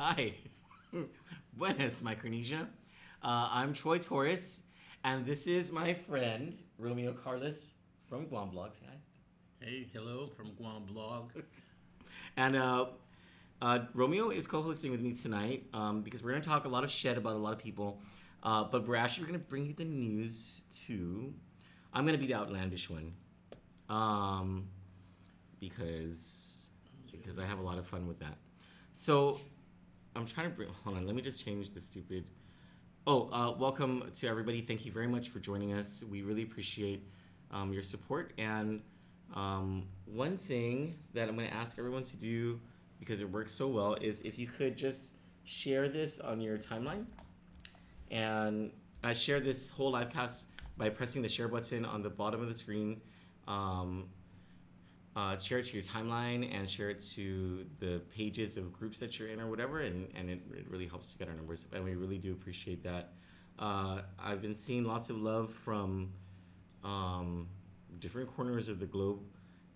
Hi. Buenas, Micronesia. I'm Troy Torres, and this is my friend, Romeo Carlos from Guam Blogs. Hi. Hey, hello from Guam Blog. And Romeo is co-hosting with me tonight because we're going to talk a lot of shit about a lot of people. But we're actually going to bring you the news too. I'm going to be the outlandish one because I have a lot of fun with that. So I'm trying to bring. Hold on, let me just change the stupid. Welcome to everybody. Thank you very much for joining us. We really appreciate your support. And one thing that I'm going to ask everyone to do, because it works so well, is if you could just share this on your timeline. And share this whole live cast by pressing the share button on the bottom of the screen. Share it to your timeline and share it to the pages of groups that you're in or whatever, and it really helps to get our numbers up, and we really do appreciate that. I've been seeing lots of love from different corners of the globe,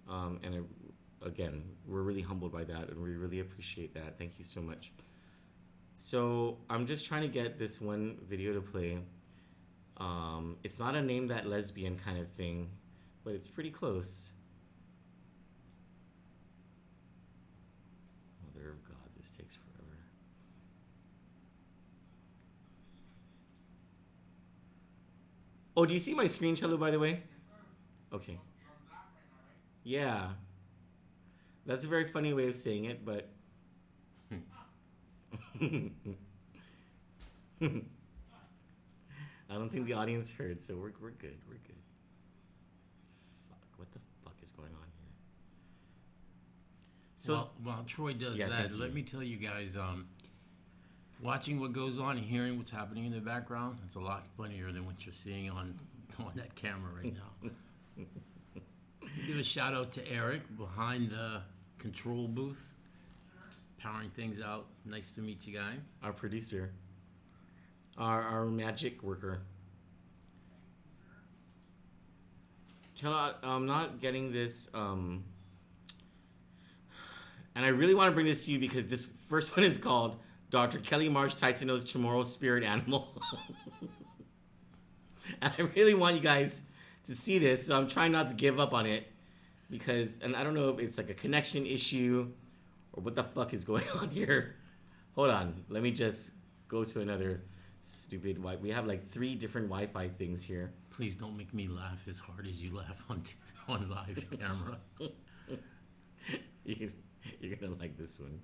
and again, we're really humbled by that, and we really appreciate that. Thank you so much. So I'm just trying to get this one video to play. It's not a name that lesbian kind of thing, but it's pretty close. Mother of God, this takes forever. Oh, do you see my screen, Cello, by the way? Okay. Yeah. That's a very funny way of saying it, but... I don't think the audience heard, so we're good. We're good. Fuck, what the fuck is going on here? So while Troy does that, let me tell you guys, watching what goes on and hearing what's happening in the background, it's a lot funnier than what you're seeing on that camera right now. Give a shout out to Eric behind the control booth, powering things out. Nice to meet you, guy. Our producer. Our magic worker. Chella, I'm not getting this, and I really want to bring this to you because this first one is called Dr. Kelly Marsh Titano's Chamorro Spirit Animal. And I really want you guys to see this, so I'm trying not to give up on it because, and I don't know if it's like a connection issue or what the fuck is going on here. Hold on, let me just go to another stupid we have like 3 different Wi-Fi things here. Please don't make me laugh as hard as you laugh on live camera. You're gonna like this one.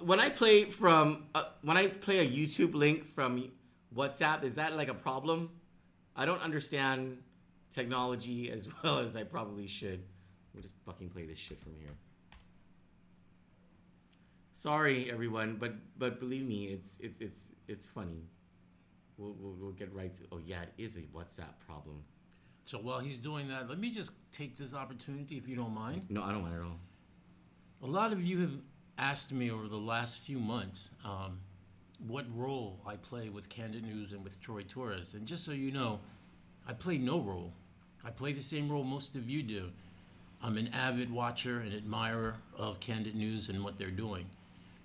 When I play a YouTube link from WhatsApp, is that like a problem? I don't understand technology as well as I probably should. We'll just fucking play this shit from here. Sorry, everyone, but believe me, it's funny. We'll get right to. Oh yeah, it is a WhatsApp problem. So while he's doing that, let me just take this opportunity, if you don't mind. No, I don't mind at all. A lot of you have asked me over the last few months what role I play with Kandit News and with Troy Torres, and just so you know, I play no role. I play the same role most of you do. I'm an avid watcher and admirer of Kandit News and what they're doing.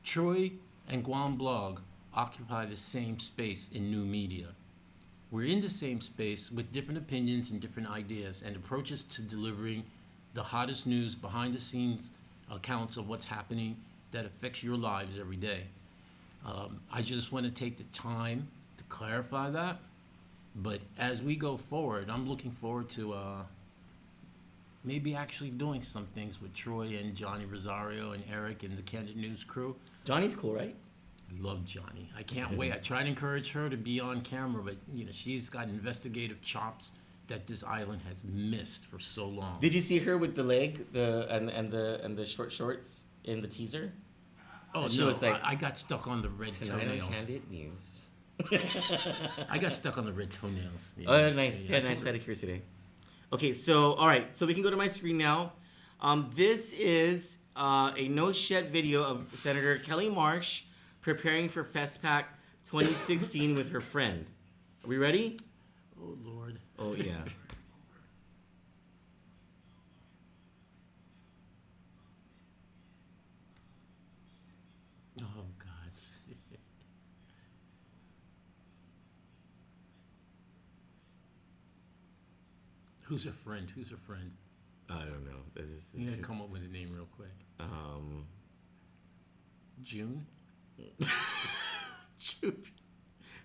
Troy and Guam Blog occupy the same space in new media. We're in the same space with different opinions and different ideas and approaches to delivering the hottest news, behind the scenes accounts of what's happening that affects your lives every day. I just want to take the time to clarify that. But as we go forward, I'm looking forward to maybe actually doing some things with Troy and Johnny Rosario and Eric and the Kandit News crew. Johnny's cool, right? I love Johnny. I can't wait. I try to encourage her to be on camera, but she's got investigative chops that this island has missed for so long. Did you see her with the leg, and the short shorts in the teaser? Oh no! Was like, I got stuck on the red toenails. On Kandit News. I got stuck on the red toenails. Oh, nice. Yeah, nice pedicure today. Okay, so all right, so we can go to my screen now. This is a no shit video of Senator Kelly Marsh preparing for FestPac 2016 with her friend. Are we ready? Oh Lord. Oh yeah. Who's her friend? Who's her friend? I don't know. You gotta come up with a name real quick. June? June.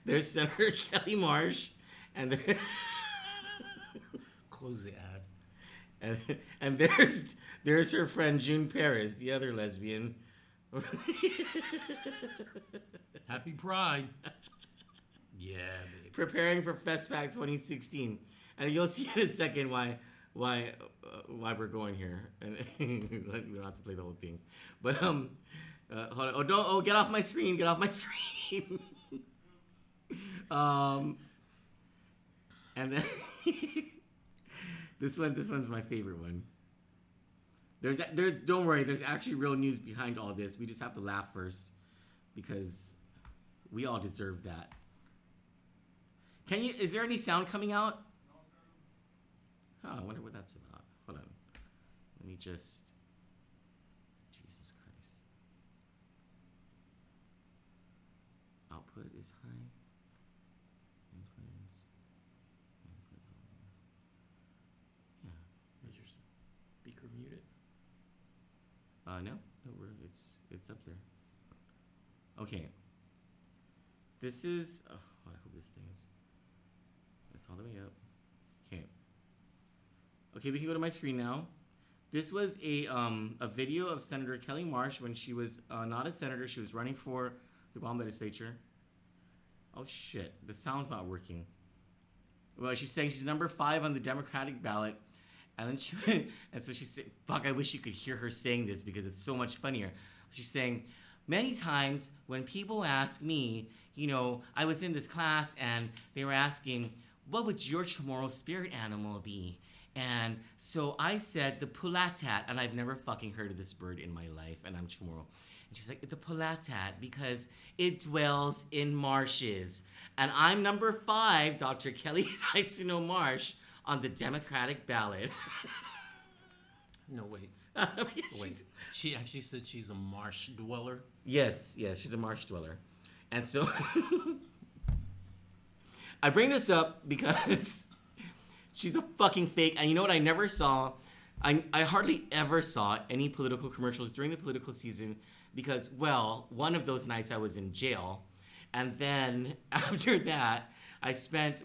There's Senator Kelly Marsh, and there, Close the ad. and there's her friend June Paris, the other lesbian. Happy Pride. Yeah, baby. Preparing for FestPack 2016, and you'll see in a second why we're going here, and we don't have to play the whole thing. But hold on. Oh no! Oh, get off my screen! Get off my screen! And then this one's my favorite one. Don't worry. There's actually real news behind all this. We just have to laugh first because we all deserve that. Is there any sound coming out? Oh, I wonder what that's about. Hold on. Let me just. Jesus Christ. Output is high. Input is. Input low. Yeah. Is your speaker muted? No, it's up there. Okay. This is. Oh, I hope this thing is. It's all the way up. Okay. Okay, we can go to my screen now. This was a video of Senator Kelly Marsh when she was not a senator. She was running for the Guam legislature. Oh shit, the sound's not working. Well, she's saying she's number 5 on the Democratic ballot, and then so she said, "Fuck, I wish you could hear her saying this because it's so much funnier." She's saying, "Many times when people ask me, I was in this class and they were asking, what would your Chamorro spirit animal be? And so I said the pulatat, and I've never fucking heard of this bird in my life, and I'm Chamorro." And she's like, "The pulatat, because it dwells in marshes. And I'm number 5, Dr. Kelly Taitsino Marsh, on the Democratic ballot." No, wait. Wait. She actually said she's a marsh dweller? Yes, she's a marsh dweller. And so I bring this up because she's a fucking fake. And you know what I never saw? I hardly ever saw any political commercials during the political season because, well, one of those nights I was in jail. And then after that, I spent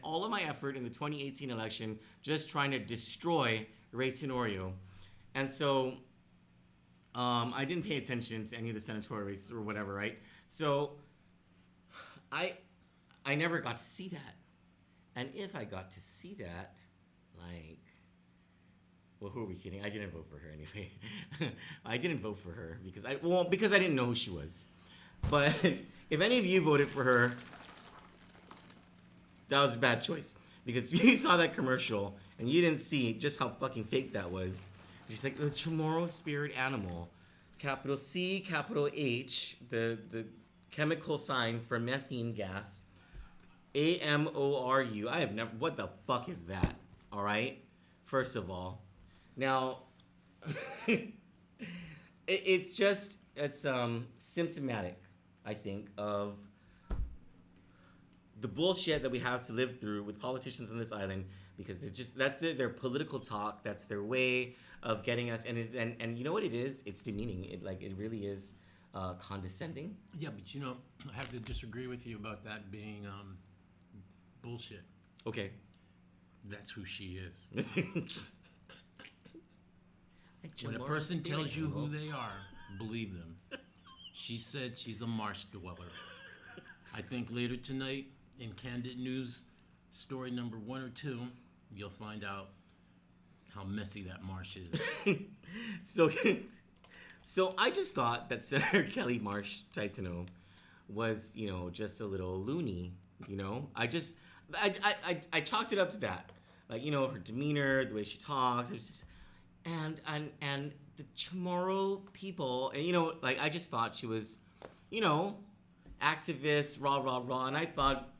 all of my effort in the 2018 election just trying to destroy Ray Tenorio. And so I didn't pay attention to any of the senatorial races or whatever, right? So I never got to see that. And if I got to see that, like, well, who are we kidding? I didn't vote for her anyway. I didn't vote for her because I didn't know who she was. But if any of you voted for her, that was a bad choice. Because if you saw that commercial and you didn't see just how fucking fake that was, she's like, the Chamorro spirit animal, capital C, capital H, the chemical sign for methane gas, AMORU. I have never, what the fuck is that? All right? First of all. Now, it's symptomatic, I think, of the bullshit that we have to live through with politicians on this island, because that's their political talk. That's their way of getting us, and you know what it is? It's demeaning. It really is condescending. Yeah, but I have to disagree with you about that being bullshit. Okay. That's who she is. When a person tells you who they are, believe them. She said she's a marsh dweller. I think later tonight in Kandit News, story number 1 or 2, you'll find out how messy that marsh is. So I just thought that Senator Kelly Marsh Taitano was, just a little loony. I chalked it up to that. Like, her demeanor, the way she talks, it was just, and the Chamorro people, and I just thought she was, activist, rah rah rah, and I thought,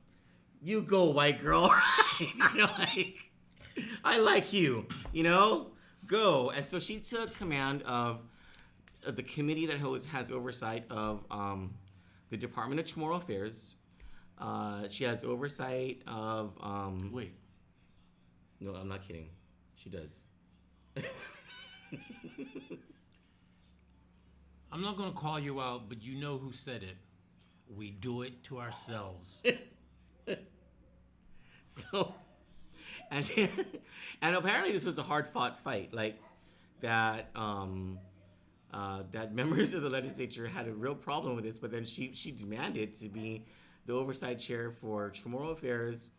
you go, white girl, right? I like you, go. And so she took command of the committee that has oversight of the Department of Chamorro Affairs. She has oversight of Wait. No, I'm not kidding. She does. I'm not going to call you out, but you know who said it. We do it to ourselves. So, and she, and apparently this was a hard fought fight. Like that, that members of the legislature had a real problem with this, but then she demanded to be the oversight chair for Chamorro Affairs,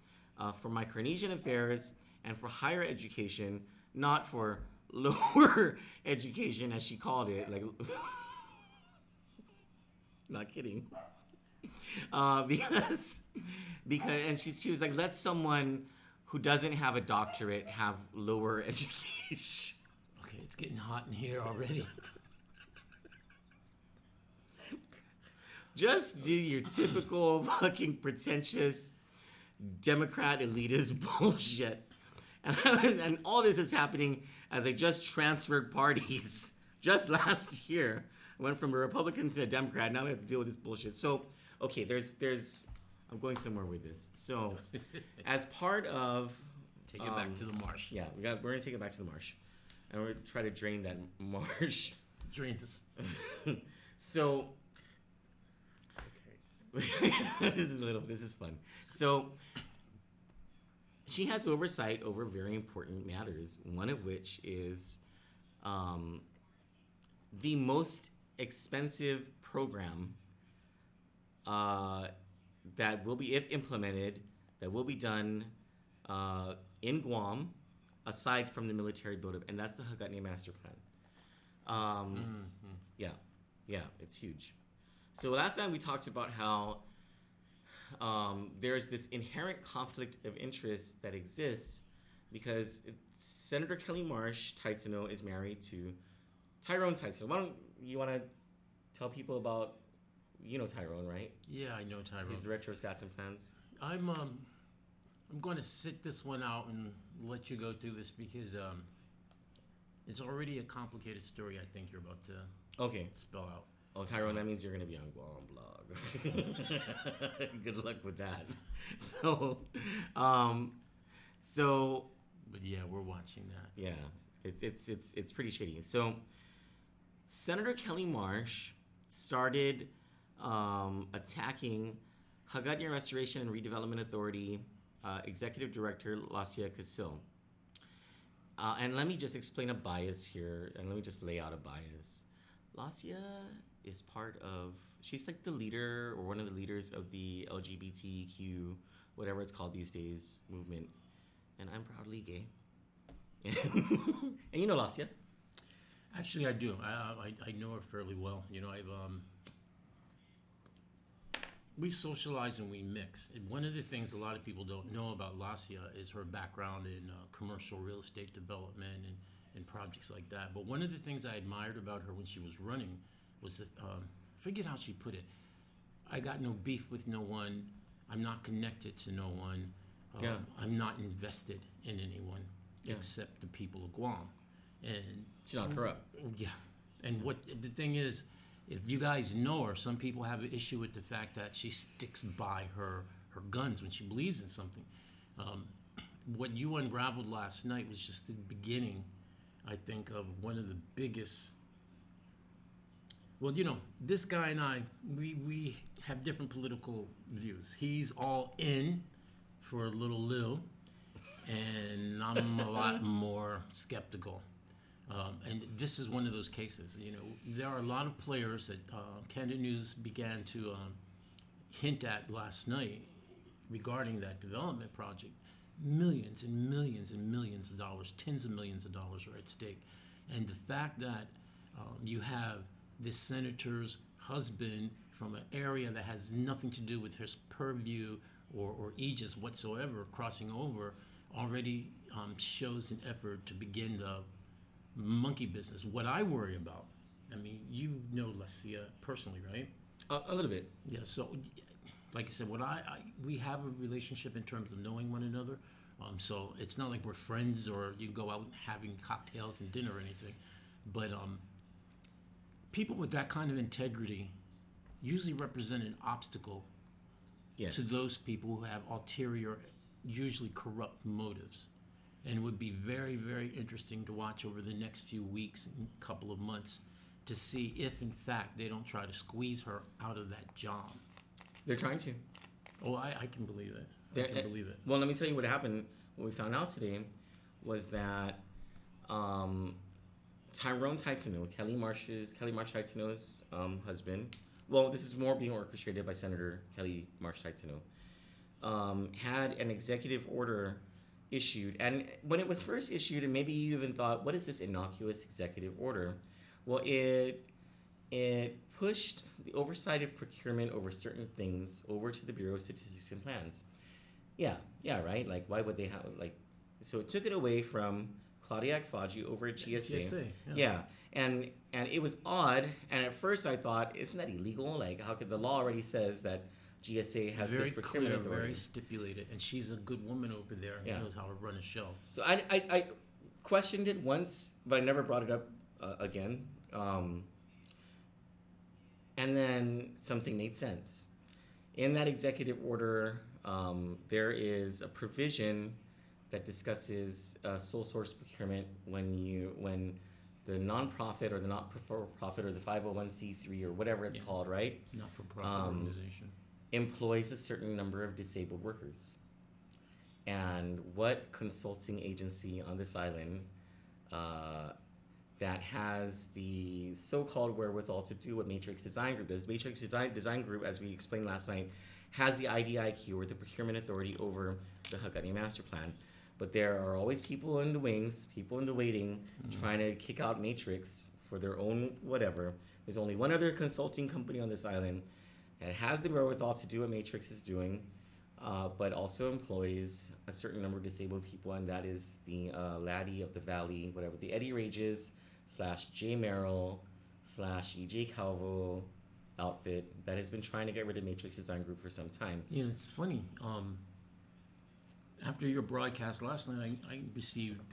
for Micronesian Affairs, and for higher education, not for lower education as she called it. Like, not kidding. Because and she was like, let someone who doesn't have a doctorate have lower education. Okay, it's getting hot in here already. Just do your typical fucking pretentious Democrat elitist bullshit. And all this is happening as they just transferred parties just last year. Went from a Republican to a Democrat. Now we have to deal with this bullshit. So, okay, there's I'm going somewhere with this. So, as part of Take it back to the marsh. yeah, we're gonna take it back to the marsh, and we're gonna try to drain that marsh. Drain this. So, this is fun. So, she has oversight over very important matters. One of which is the most expensive program that will be, if implemented, that will be done in Guam, aside from the military buildup, and that's the Hagåtña Master Plan. Yeah, it's huge. So last time we talked about how there's this inherent conflict of interest that exists because Senator Kelly Marsh Taitano is married to Tyrone Taitano. Why don't you want to tell people about, you know Tyrone, right? Yeah, I know Tyrone. He's director of Stats and Plans. I'm going to sit this one out and let you go through this because it's already a complicated story. I think you're about to spell out. Oh, Tyrone, that means you're going to be on Guam blog. Good luck with that. So, But yeah, we're watching that. yeah, it's pretty shitty. So, Senator Kelly Marsh started attacking Hagåtña Restoration and Redevelopment Authority Executive Director Lacia Casil. And let me just explain a bias here, and let me just lay out a bias. Lacia is part of, she's like the leader or one of the leaders of the LGBTQ, whatever it's called these days, movement. And I'm proudly gay. And you know Lacia. Actually, I do. I know her fairly well. You know, we socialize and we mix. And one of the things a lot of people don't know about Lacia is her background in commercial real estate development and projects like that. But one of the things I admired about her when she was running was that, forget how she put it, I got no beef with no one, I'm not connected to no one, I'm not invested in anyone except the people of Guam. And she's not corrupt. Yeah. And what the thing is, if you guys know her, some people have an issue with the fact that she sticks by her guns when she believes in something. What you unraveled last night was just the beginning, I think, of one of the biggest. Well, you know, this guy and I, we have different political views. He's all in for a little Lil, and I'm a lot more skeptical. And this is one of those cases. You know, there are a lot of players that Kandit News began to hint at last night regarding that development project. Millions and millions and millions of dollars, tens of millions of dollars are at stake. And the fact that you have this senator's husband from an area that has nothing to do with his purview or aegis whatsoever crossing over already shows an effort to begin the monkey business. What I worry about, I mean, you know Lacia personally, right? A little bit. Yeah, so like I said, we have a relationship in terms of knowing one another. So it's not like we're friends or you go out having cocktails and dinner or anything. But people with that kind of integrity usually represent an obstacle to those people who have ulterior, usually corrupt motives. And it would be very, very interesting to watch over the next few weeks and couple of months to see if, in fact, they don't try to squeeze her out of that job. They're trying to. Oh, I can believe it. I can believe it. Well, let me tell you what happened. What we found out today was that Tyrone Taitano, Kelly Marsh Taitano's husband. Well, this is more being orchestrated by Senator Kelly Marsh Taitano. Had an executive order issued, and when it was first issued, and maybe you even thought, "What is this innocuous executive order?" Well, it pushed the oversight of procurement over certain things over to the Bureau of Statistics and Plans. Yeah, right. Like, why would they have So it took it away from Claudia Agfaji over at GSA. Yeah, and it was odd. And at first I thought, isn't that illegal? Like, how could the law already says that GSA has very this procurement clear, authority? very stipulated, and she's a good woman over there who knows how to run a show. So I questioned it once, but I never brought it up again. And then something made sense. In that executive order, there is a provision that discusses sole source procurement when the nonprofit or the not-for-profit or the 501c3 or whatever it's called, right? Not-for-profit organization. Employs a certain number of disabled workers. And what consulting agency on this island that has the so-called wherewithal to do what Matrix Design Group does? Matrix Design Group, as we explained last night, has the IDIQ, or the procurement authority, over the Hagani Master Plan. But there are always people in the wings, people in the waiting, trying to kick out Matrix for their own whatever. There's only one other consulting company on this island that has the wherewithal to do what Matrix is doing, but also employs a certain number of disabled people, and that is the Laddie of the Valley, whatever, the Eddie Rages / Jay Merrill / EJ Calvo outfit that has been trying to get rid of Matrix Design Group for some time. Yeah, it's funny. After your broadcast last night,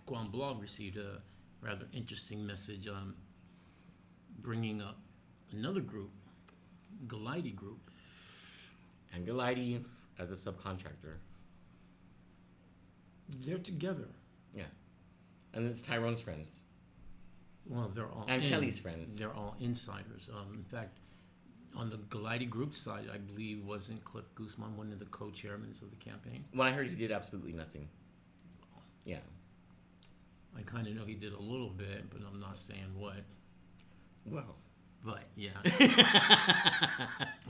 Guam Blog received a rather interesting message bringing up another group, Galidi Group. And Galidi as a subcontractor. They're together. Yeah. And it's Tyrone's friends. Well, they're all and Kelly's friends. They're all insiders. In fact, on the Galidi Group side, I believe, wasn't Cliff Guzman one of the co-chairmen of the campaign? Well, I heard he did absolutely nothing. Yeah. I kind of know he did a little bit, but I'm not saying what. Well. But, yeah.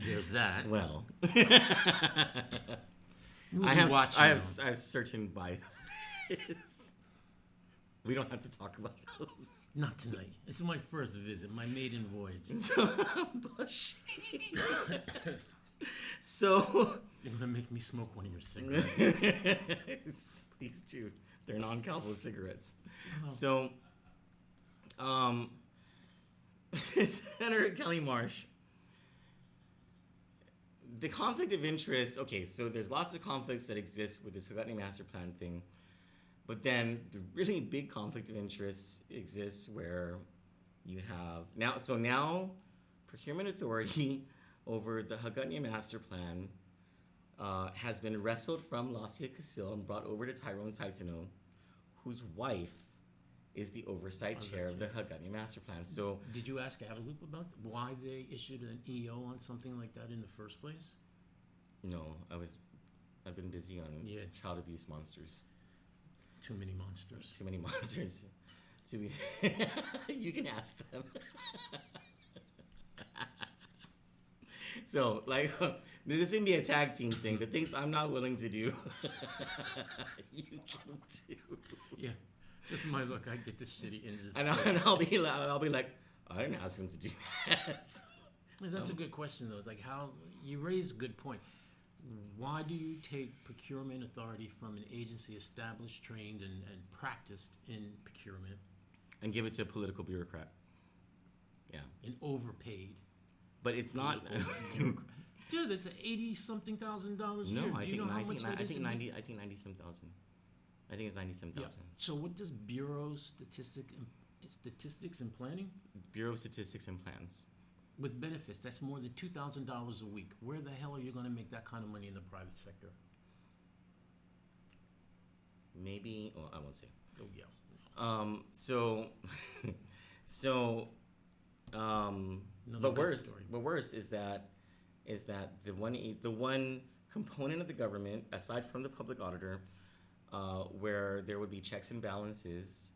There's that. Well. I have certain biases. We don't have to talk about those. Not tonight. This is my first visit, my maiden voyage. So you're gonna make me smoke one of your cigarettes. Please do. They're non-Calvo cigarettes. Oh. So, Senator Kelly Marsh. The conflict of interest. Okay, so there's lots of conflicts that exist with this Hagani Master Plan thing. But then the really big conflict of interest exists where you have now procurement authority over the Hagani Master Plan has been wrestled from Lasia Casil and brought over to Tyrone Taitano, whose wife is the oversight chair of the Hagani Master Plan. So did you ask Adelup about why they issued an EO on something like that in the first place? No, I've been busy on child abuse monsters. Too many monsters. Too many monsters. You can ask them. So, like, this is gonna be a tag team thing. The things I'm not willing to do, you can do. Yeah, just my luck. I get this shitty into this. And I'll be like, I didn't ask him to do that. Yeah, that's a good question, though. It's like how you raise a good point. Why do you take procurement authority from an agency established, trained, and practiced in procurement and give it to a political bureaucrat? Yeah. And overpaid. But it's not. Dude, that's $80-something thousand a year. No, I think $90-some thousand. I think it's 90-some thousand. Yeah. So what does Bureau Statistics and Planning? Bureau of Statistics and Plans. With benefits, that's more than $2,000 a week. Where the hell are you going to make that kind of money in the private sector? maybe. Well, I won't say. Oh yeah. So, so, Another but good worse, story. but worse is that the one component of the government aside from the public auditor, where there would be checks and balances,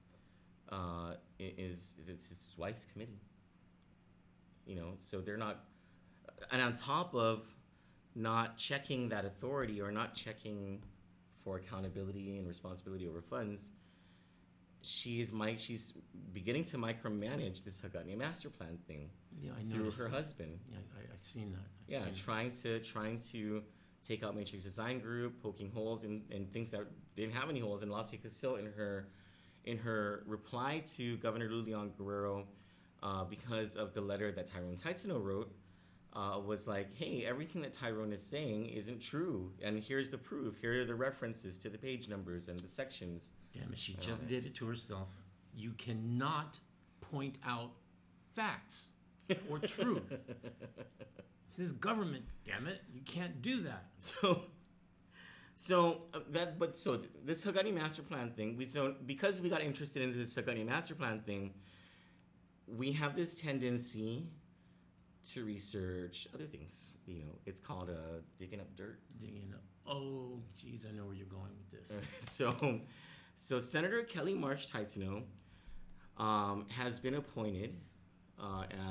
it's his wife's committee. So they're not, and on top of not checking that authority or not checking for accountability and responsibility over funds, she's beginning to micromanage this Haggadah master plan thing Yeah, I through noticed her that. husband. Yeah, I've seen that. Yeah, seen trying to take out Matrix Design Group, poking holes in things that didn't have any holes. And Lassie Casil in her reply to Governor Lulian Guerrero, because of the letter that Tyrone Taitsino wrote, was like, hey, everything that Tyrone is saying isn't true, and here's the proof. Here are the references to the page numbers and the sections. Damn it, she just did it to herself. You cannot point out facts or truth. This is government, damn it. You can't do that. So this Haggadah master plan thing, because we got interested in this Haggadah master plan thing, we have this tendency to research other things. It's called digging up dirt. Digging up. Oh, geez, I know where you're going with this. So Senator Kelly Marsh Taitsino has been appointed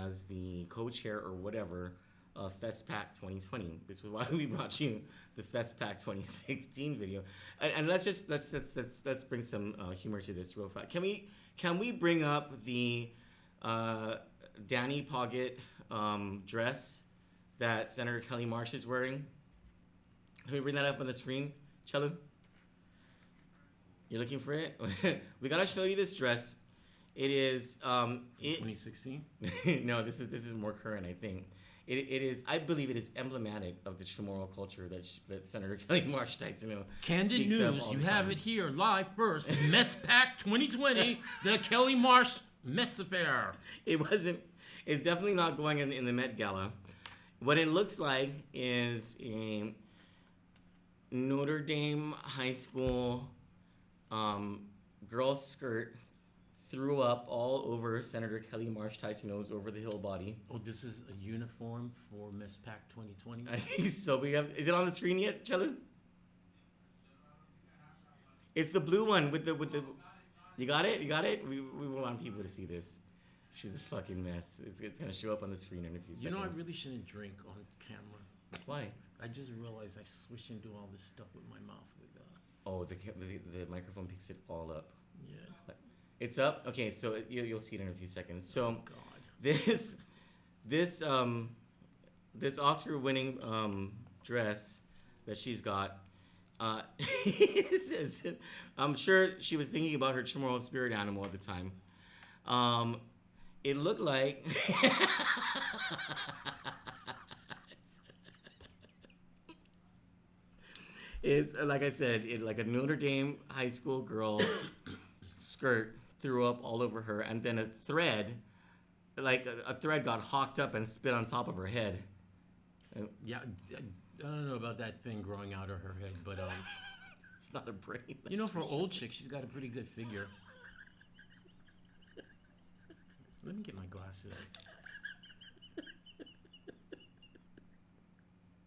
as the co-chair or whatever of FestPac 2020. This was why we brought you the FestPac 2016 video. And let's bring some humor to this real fast. Can we bring up the Danny Poggett dress that Senator Kelly Marsh is wearing? Can we bring that up on the screen, Chelu? You're looking for it? We gotta show you this dress. It is 2016? No, this is more current, I think. It is, I believe, it is emblematic of the Chamorro culture that Senator Kelly Marsh Taitsino Candid speaks of News, all you the have time. it here live first. Mess Pack 2020, the Kelly Marsh Mess Affair. It's definitely not going in the Met Gala. What it looks like is a Notre Dame high school girl's skirt threw up all over Senator Kelly Marsh Taitsino's over-the-hill body. Oh, this is a uniform for Mess Pack 2020? I think so. Is it on the screen yet, Chelu? It's the blue one with the. You got it? You got it? We want people to see this. She's a fucking mess. It's gonna show up on the screen in a few seconds. You know, I really shouldn't drink on camera. Why? I just realized I switched into all this stuff with my mouth. Oh, the microphone picks it all up. Yeah. It's up. Okay, so you'll see it in a few seconds. So Oh, God. this Oscar-winning dress that she's got. I'm sure she was thinking about her Chamorro spirit animal at the time. It looked like. It's like I said, like a Notre Dame high school girl's skirt threw up all over her, and then a thread got hawked up and spit on top of her head. Yeah, I don't know about that thing growing out of her head, but It's not a brain. you know, for an old chick, she's got a pretty good figure. Let me get my glasses.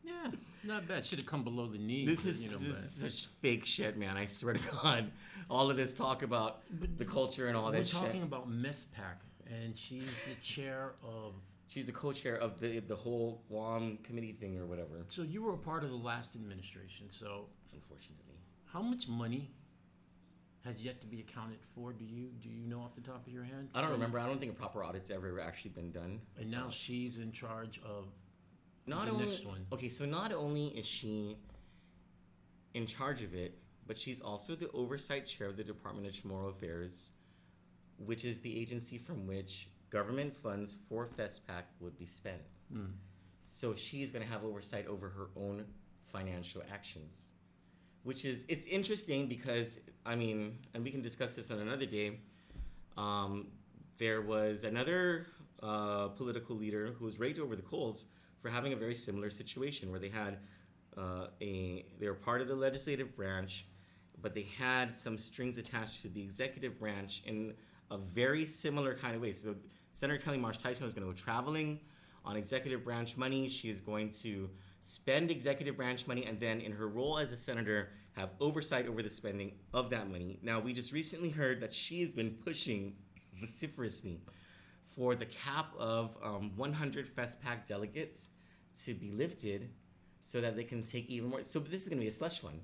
Yeah, not bad. Should have come below the knee. This but, is you know, this but- is such fake shit, man. I swear to God, all of this talk about the culture and all We're that shit. talking about Mess Pack, and she's the chair of. She's the co-chair of the whole Guam committee thing or whatever. So you were a part of the last administration. So Unfortunately, how much money has yet to be accounted for? Do you know off the top of your head? I don't remember. I don't think a proper audit's ever actually been done. And now she's in charge of Not the only next one. okay, so not only is she in charge of it, but she's also the oversight chair of the Department of Chamorro Affairs, which is the agency from which government funds for FestPac would be spent. Mm. So she's going to have oversight over her own financial actions, which is, it's interesting because, I mean, and we can discuss this on another day. There was another political leader who was raked over the coals for having a very similar situation where they had they were part of the legislative branch, but they had some strings attached to the executive branch in a very similar kind of way. So Senator Kelly Marsh Tyson is going to go traveling on executive branch money. She is going to spend executive branch money, and then in her role as a senator, have oversight over the spending of that money. Now, we just recently heard that she has been pushing vociferously for the cap of 100 FESPAC delegates to be lifted so that they can take even more. So this is going to be a slush fund,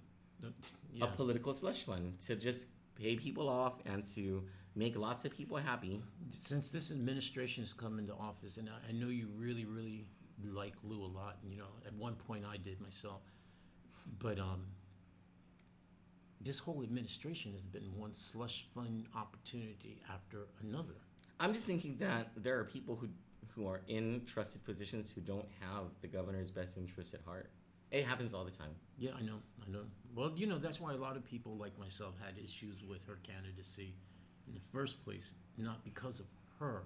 a political slush fund to just pay people off and to make lots of people happy. Since this administration has come into office, and I know you really, really like Lou a lot, and, at one point I did myself, but this whole administration has been one slush fund opportunity after another. I'm just thinking that there are people who are in trusted positions who don't have the governor's best interest at heart. It happens all the time. Yeah, I know. Well, that's why a lot of people like myself had issues with her candidacy in the first place, not because of her,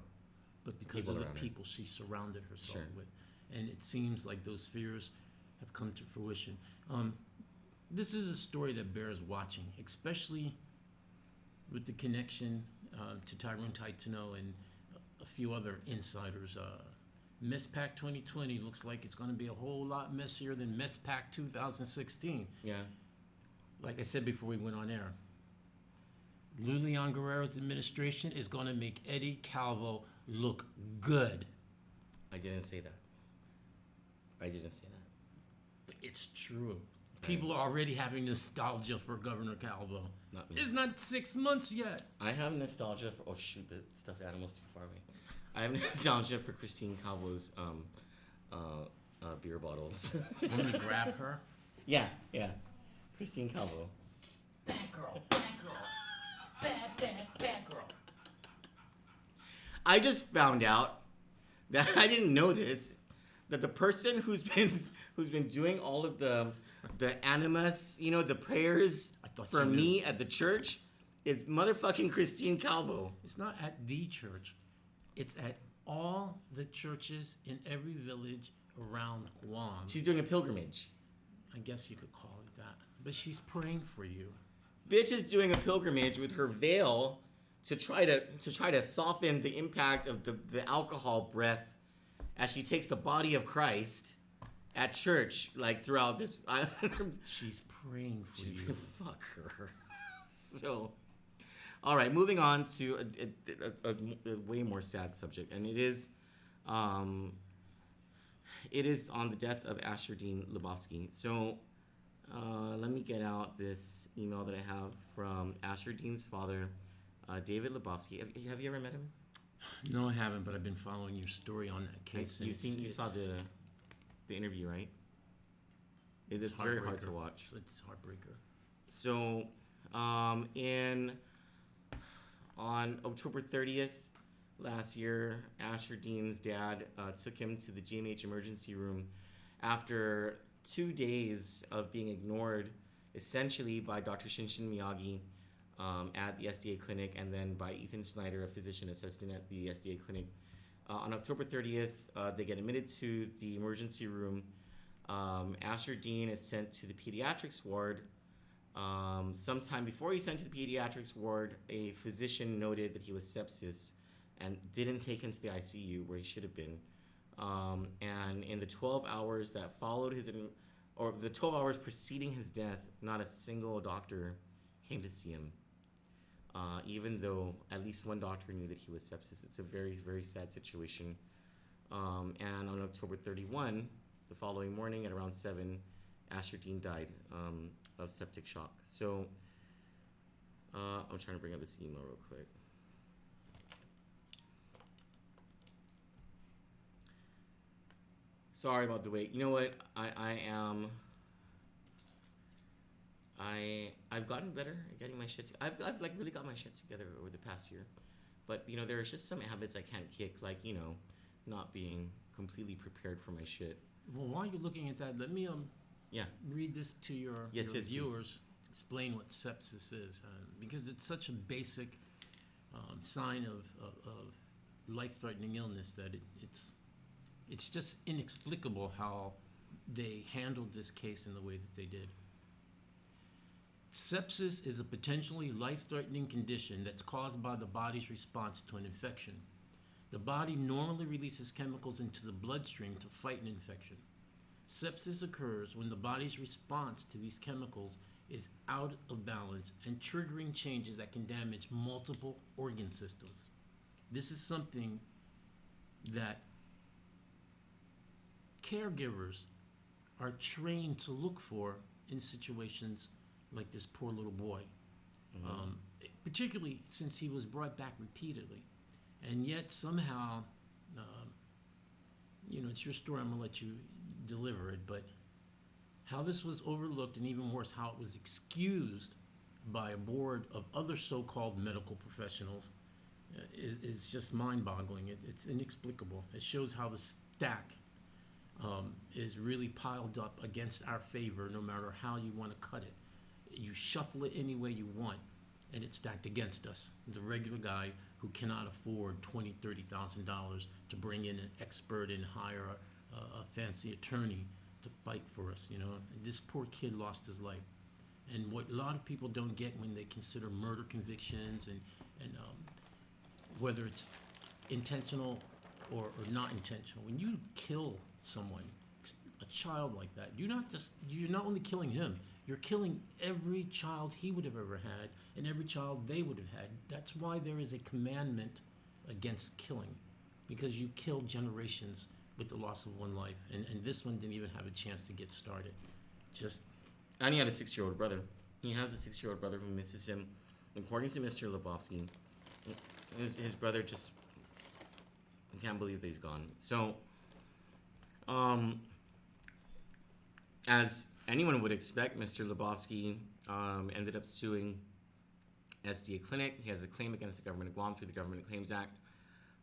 but because of the people she surrounded herself with. And it seems like those fears have come to fruition. This is a story that bears watching, especially with the connection to Tyrone Taitano and a few other insiders. MESPAC 2020 looks like it's going to be a whole lot messier than MESPAC 2016. Yeah. Like I said before we went on air, Leon Guerrero's administration is going to make Eddie Calvo look good. I didn't say that. But it's true. People are already having nostalgia for Governor Calvo. Not me. It's not 6 months yet. I have nostalgia for... Oh, shoot, the stuffed animal's too far away. I have nostalgia for Christine Calvo's beer bottles. Want me to grab her? Yeah. Christine Calvo. Bad girl. Bad girl. I just found out that I didn't know this, that the person who's been doing all of the animus, the prayers for me at the church is motherfucking Christine Calvo. It's not at the church. It's at all the churches in every village around Guam. She's doing a pilgrimage. I guess you could call it that. But she's praying for you. Bitch is doing a pilgrimage with her veil to try to soften the impact of the alcohol breath as she takes the body of Christ at church, like throughout this. She's praying for you. Fuck her. So, all right, moving on to a way more sad subject, and it is on the death of Asher Dean Lebowski. So, let me get out this email that I have from Asher Dean's father, David Lebowski. Have you ever met him? No, I haven't, but I've been following your story on that case. You saw the interview, right? It's very hard to watch. It's heartbreaker. So, on October 30th last year, Asher Dean's dad took him to the GMH emergency room after 2 days of being ignored, essentially by Dr. Shinshin Miyagi at the SDA clinic, and then by Ethan Snyder, a physician assistant at the SDA clinic. On October 30th, they get admitted to the emergency room. Asher Dean is sent to the pediatrics ward. Sometime before he's sent to the pediatrics ward, a physician noted that he was sepsis and didn't take him to the ICU where he should have been. And in the 12 hours that followed the 12 hours preceding his death, not a single doctor came to see him. Even though at least one doctor knew that he was sepsis. It's a very, very sad situation. And on October 31, the following morning at around 7, Asher Dean died of septic shock. So I'm trying to bring up this email real quick. Sorry about the wait. You know what? I've gotten better at getting my shit. I've like really got my shit together over the past year, but there's just some habits I can't kick, like not being completely prepared for my shit. Well, while you're looking at that, let me read this to your viewers. Please. Explain what sepsis is, because it's such a basic sign of life-threatening illness that it's just inexplicable how they handled this case in the way that they did. Sepsis is a potentially life-threatening condition that's caused by the body's response to an infection. The body normally releases chemicals into the bloodstream to fight an infection. Sepsis occurs when the body's response to these chemicals is out of balance and triggering changes that can damage multiple organ systems. This is something that caregivers are trained to look for in situations like this poor little boy, particularly since he was brought back repeatedly. And yet somehow, it's your story, I'm going to let you deliver it, but how this was overlooked, and even worse, how it was excused by a board of other so-called medical professionals is just mind-boggling. It's inexplicable. It shows how the stack is really piled up against our favor, no matter how you want to cut it. You shuffle it any way you want, and it's stacked against us, the regular guy who cannot afford $20,000, $30,000 to bring in an expert and hire a fancy attorney to fight for us. This poor kid lost his life. And what a lot of people don't get when they consider murder convictions and whether it's intentional or not intentional, when you kill someone, a child like that, you're not only killing him, you're killing every child he would have ever had and every child they would have had. That's why there is a commandment against killing, because you kill generations with the loss of one life, and this one didn't even have a chance to get started. And he had a 6-year-old brother. He has a 6-year-old brother who misses him. According to Mr. Lebowski, his brother just can't believe that he's gone. So, as anyone would expect, Mr. Lebowski ended up suing SDA Clinic. He has a claim against the government of Guam through the Government Claims Act.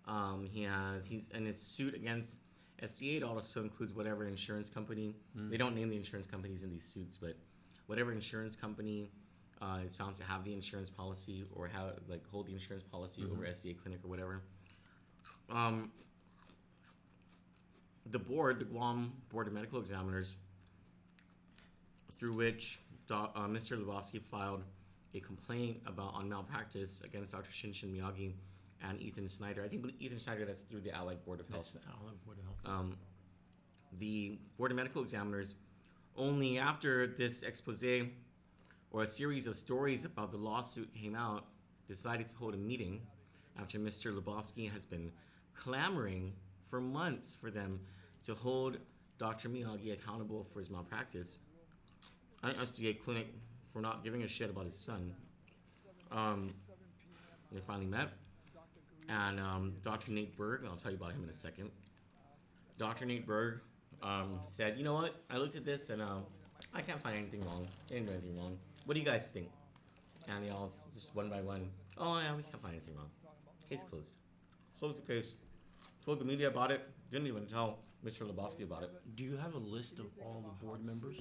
And his suit against SDA, it also includes whatever insurance company. They don't name the insurance companies in these suits, but whatever insurance company is found to have the insurance policy or hold the insurance policy over SDA Clinic or whatever. The Guam Board of Medical Examiners, through which Mr. Lebowski filed a complaint on malpractice against Dr. Shinshin Miyagi and Ethan Snyder. I think Ethan Snyder, that's through the Allied Board of Health. That's the Allied Board of Health. The Board of Medical Examiners, only after this expose or a series of stories about the lawsuit came out, decided to hold a meeting after Mr. Lebowski has been clamoring for months for them to hold Dr. Miyagi accountable for his malpractice and SDA Clinic for not giving a shit about his son. They finally met. And Dr. Nate Berg, I'll tell you about him in a second. Dr. Nate Berg said, you know what? I looked at this and I can't find anything wrong. I didn't do anything wrong. What do you guys think? And they all, just one by one, oh yeah, we can't find anything wrong. Case closed. Closed the case. Told the media about it. Didn't even tell Mr. Lebowski about it. Do you have a list of all the board members?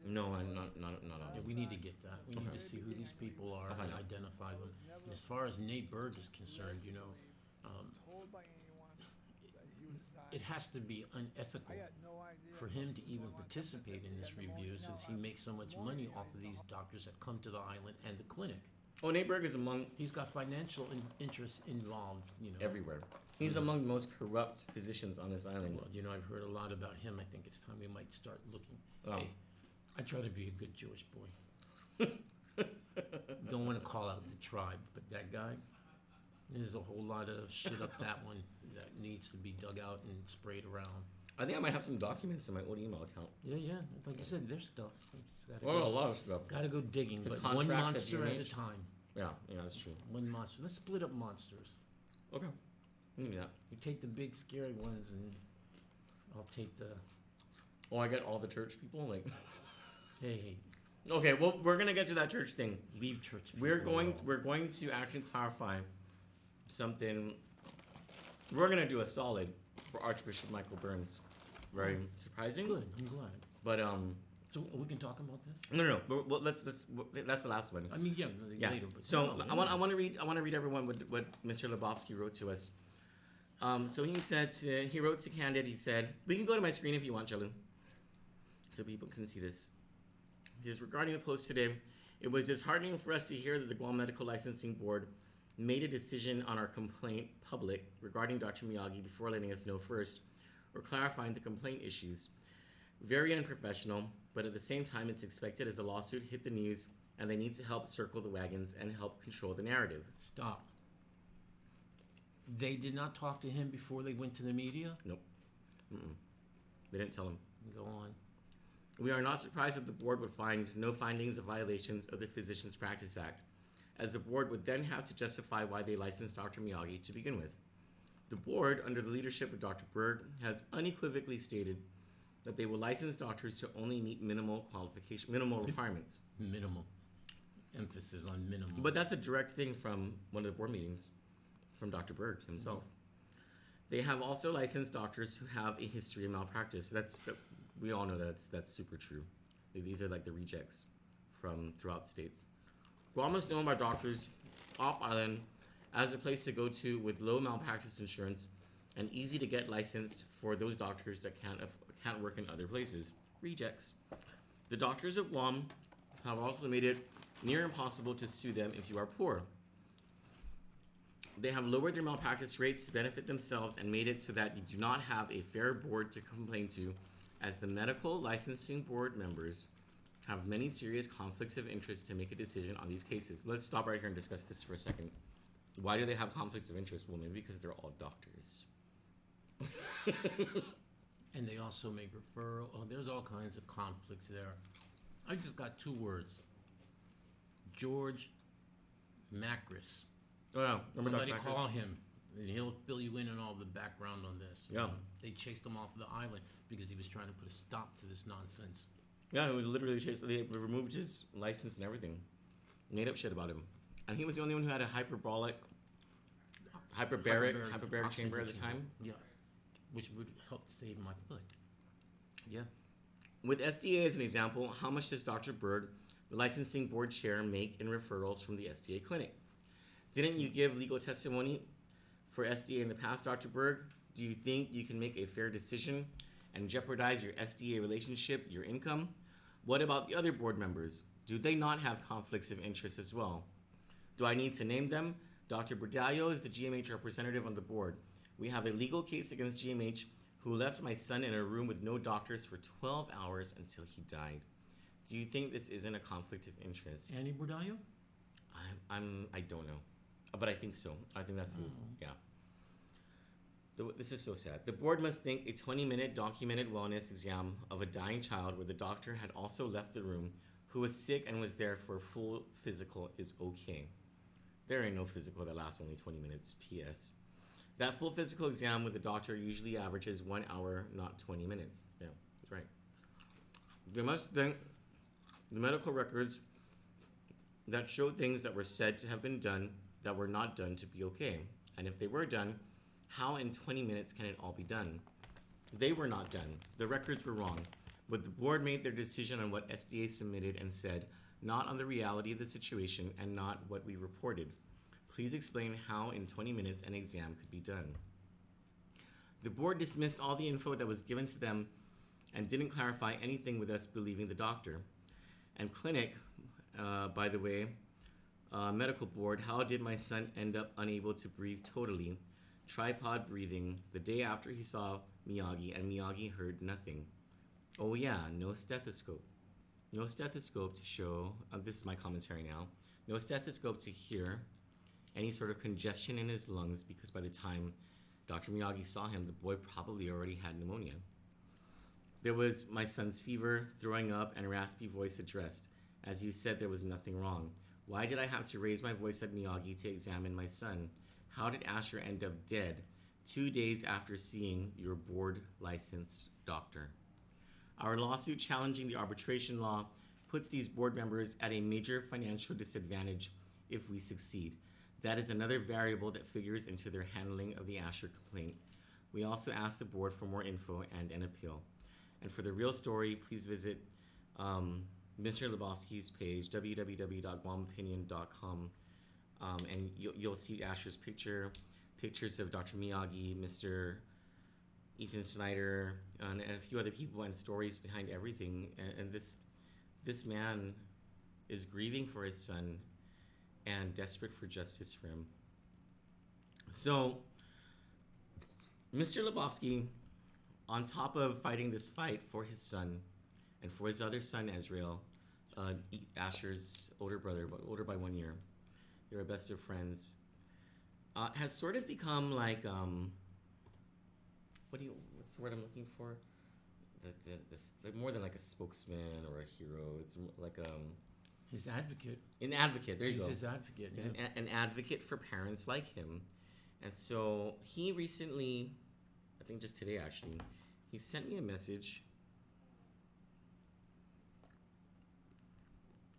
No, I'm not on Yeah, it. we need to get that. We need to see who these people are and identify them. And as far as Nate Berg is concerned, it has to be unethical for him to even participate in this review, since he makes so much money off of these doctors that come to the island and the clinic. Oh, Nate Berg is among... He's got financial interests involved, everywhere. He's among the most corrupt physicians on this island. Well, I've heard a lot about him. I think it's time we might start looking. Oh. Hey, I try to be a good Jewish boy. Don't want to call out the tribe, but that guy, there's a whole lot of shit up that one that needs to be dug out and sprayed around. I think I might have some documents in my old email account. Yeah. Like you said, there's stuff. A lot of stuff. Gotta go digging, His but one contracts at monster at a GMH. time. Yeah, that's true. One monster. Let's split up monsters. Okay. Give me that. You take the big scary ones, and I'll take the... Oh, I get all the church people? Hey. Okay, well, we're going to get to that church thing. Leave church people We're going alone. to actually clarify something. We're going to do a solid for Archbishop Michael Burns. Very surprising. Good, I'm glad. But, So we can talk about this? no. Well, that's the last one. I mean, yeah. Later. But So no, I want to read everyone what Mr. Lebowski wrote to us. So he wrote to Kandit. He said, we can go to my screen if you want, Jalu, so people can see this. He says, regarding the post today, It was disheartening for us to hear that the Guam Medical Licensing Board made a decision on our complaint public regarding Dr. Miyagi before letting us know first or clarifying the complaint issues. Very unprofessional, but at the same time, it's expected as the lawsuit hit the news and they need to help circle the wagons and help control the narrative. Stop. They did not talk to him before they went to the media? Nope. They didn't tell him. Go on. We are not surprised that the board would find no findings of violations of the Physicians Practice Act, as the board would then have to justify why they licensed Dr. Miyagi to begin with. The board, under the leadership of Dr. Berg, has unequivocally stated that they will license doctors to only meet minimal requirements. Minimal. Emphasis on minimal. But that's a direct thing from one of the board meetings, from Dr. Berg himself. They have also licensed doctors who have a history of malpractice. We all know that's super true. These are like the rejects from throughout the states. Guam is known by doctors off island as a place to go to with low malpractice insurance and easy to get licensed for those doctors that can't work in other places. Rejects. The doctors of Guam have also made it near impossible to sue them if you are poor. They have lowered their malpractice rates to benefit themselves and made it so that you do not have a fair board to complain to, as the medical licensing board members have many serious conflicts of interest to make a decision on these cases. Let's stop right here and discuss this for a second. Why do they have conflicts of interest? Well, maybe because they're all doctors. And they also make referral. Oh, there's all kinds of conflicts there. I just got 2 words. George Macris. Oh, yeah. Remember Somebody Dr. call Maxis? him, and he'll fill you in on all the background on this. Yeah. They chased him off the island because he was trying to put a stop to this nonsense. Yeah, it was literally chased. They removed his license and everything. Made up shit about him. And he was the only one who had a hyperbaric Hyperbaric chamber at the oxygen time. Yeah, which would help save my foot. Yeah. With SDA as an example, how much does Dr. Berg, the licensing board chair, make in referrals from the SDA clinic? Didn't you give legal testimony for SDA in the past, Dr. Berg? Do you think you can make a fair decision and jeopardize your SDA relationship, your income? What about the other board members? Do they not have conflicts of interest as well? Do I need to name them? Dr. Bordallo is the GMH representative on the board. We have a legal case against GMH who left my son in a room with no doctors for 12 hours until he died. Do you think this isn't a conflict of interest? Annie Bordallo? I don't know, but I think so. I think that's yeah. This is so sad. The board must think a 20-minute documented wellness exam of a dying child where the doctor had also left the room, who was sick and was there for a full physical, is okay. There ain't no physical that lasts only 20 minutes, P.S. That full physical exam with the doctor usually averages 1 hour, not 20 minutes. Yeah, that's right. They must think the medical records that show things that were said to have been done that were not done to be okay. And if they were done, how in 20 minutes can it all be done? They were not done. The records were wrong. But the board made their decision on what SDA submitted and said, not on the reality of the situation and not what we reported. Please explain how in 20 minutes an exam could be done. The board dismissed all the info that was given to them and didn't clarify anything with us believing the doctor. And clinic, by the way, medical board, how did my son end up unable to breathe totally? Tripod breathing the day after he saw Miyagi, and Miyagi heard nothing. Oh yeah, no stethoscope. No stethoscope to show, this is my commentary now, no stethoscope to hear any sort of congestion in his lungs, because by the time Dr. Miyagi saw him, the boy probably already had pneumonia. There was my son's fever, throwing up, and raspy voice addressed. As you said, there was nothing wrong. Why did I have to raise my voice at Miyagi to examine my son? How did Asher end up dead 2 days after seeing your board-licensed doctor? Our lawsuit challenging the arbitration law puts these board members at a major financial disadvantage if we succeed. That is another variable that figures into their handling of the Asher complaint. We also ask the board for more info and an appeal. And for the real story, please visit Mr. Lebowski's page, www.guamopinion.com, and you'll see Asher's pictures of Dr. Miyagi, Mr. Ethan Snyder, and a few other people, and stories behind everything. And this man is grieving for his son and desperate for justice for him. So, Mr. Lebowski, on top of fighting this fight for his son and for his other son, Ezreal, Asher's older brother, but older by 1 year, they were best of friends, has sort of become like, what's the word I'm looking for? More than like a spokesman or a hero. It's like His advocate. an advocate. There you He's go. his advocate. He's Yeah. an advocate for parents like him. And so he recently, I think just today actually, he sent me a message.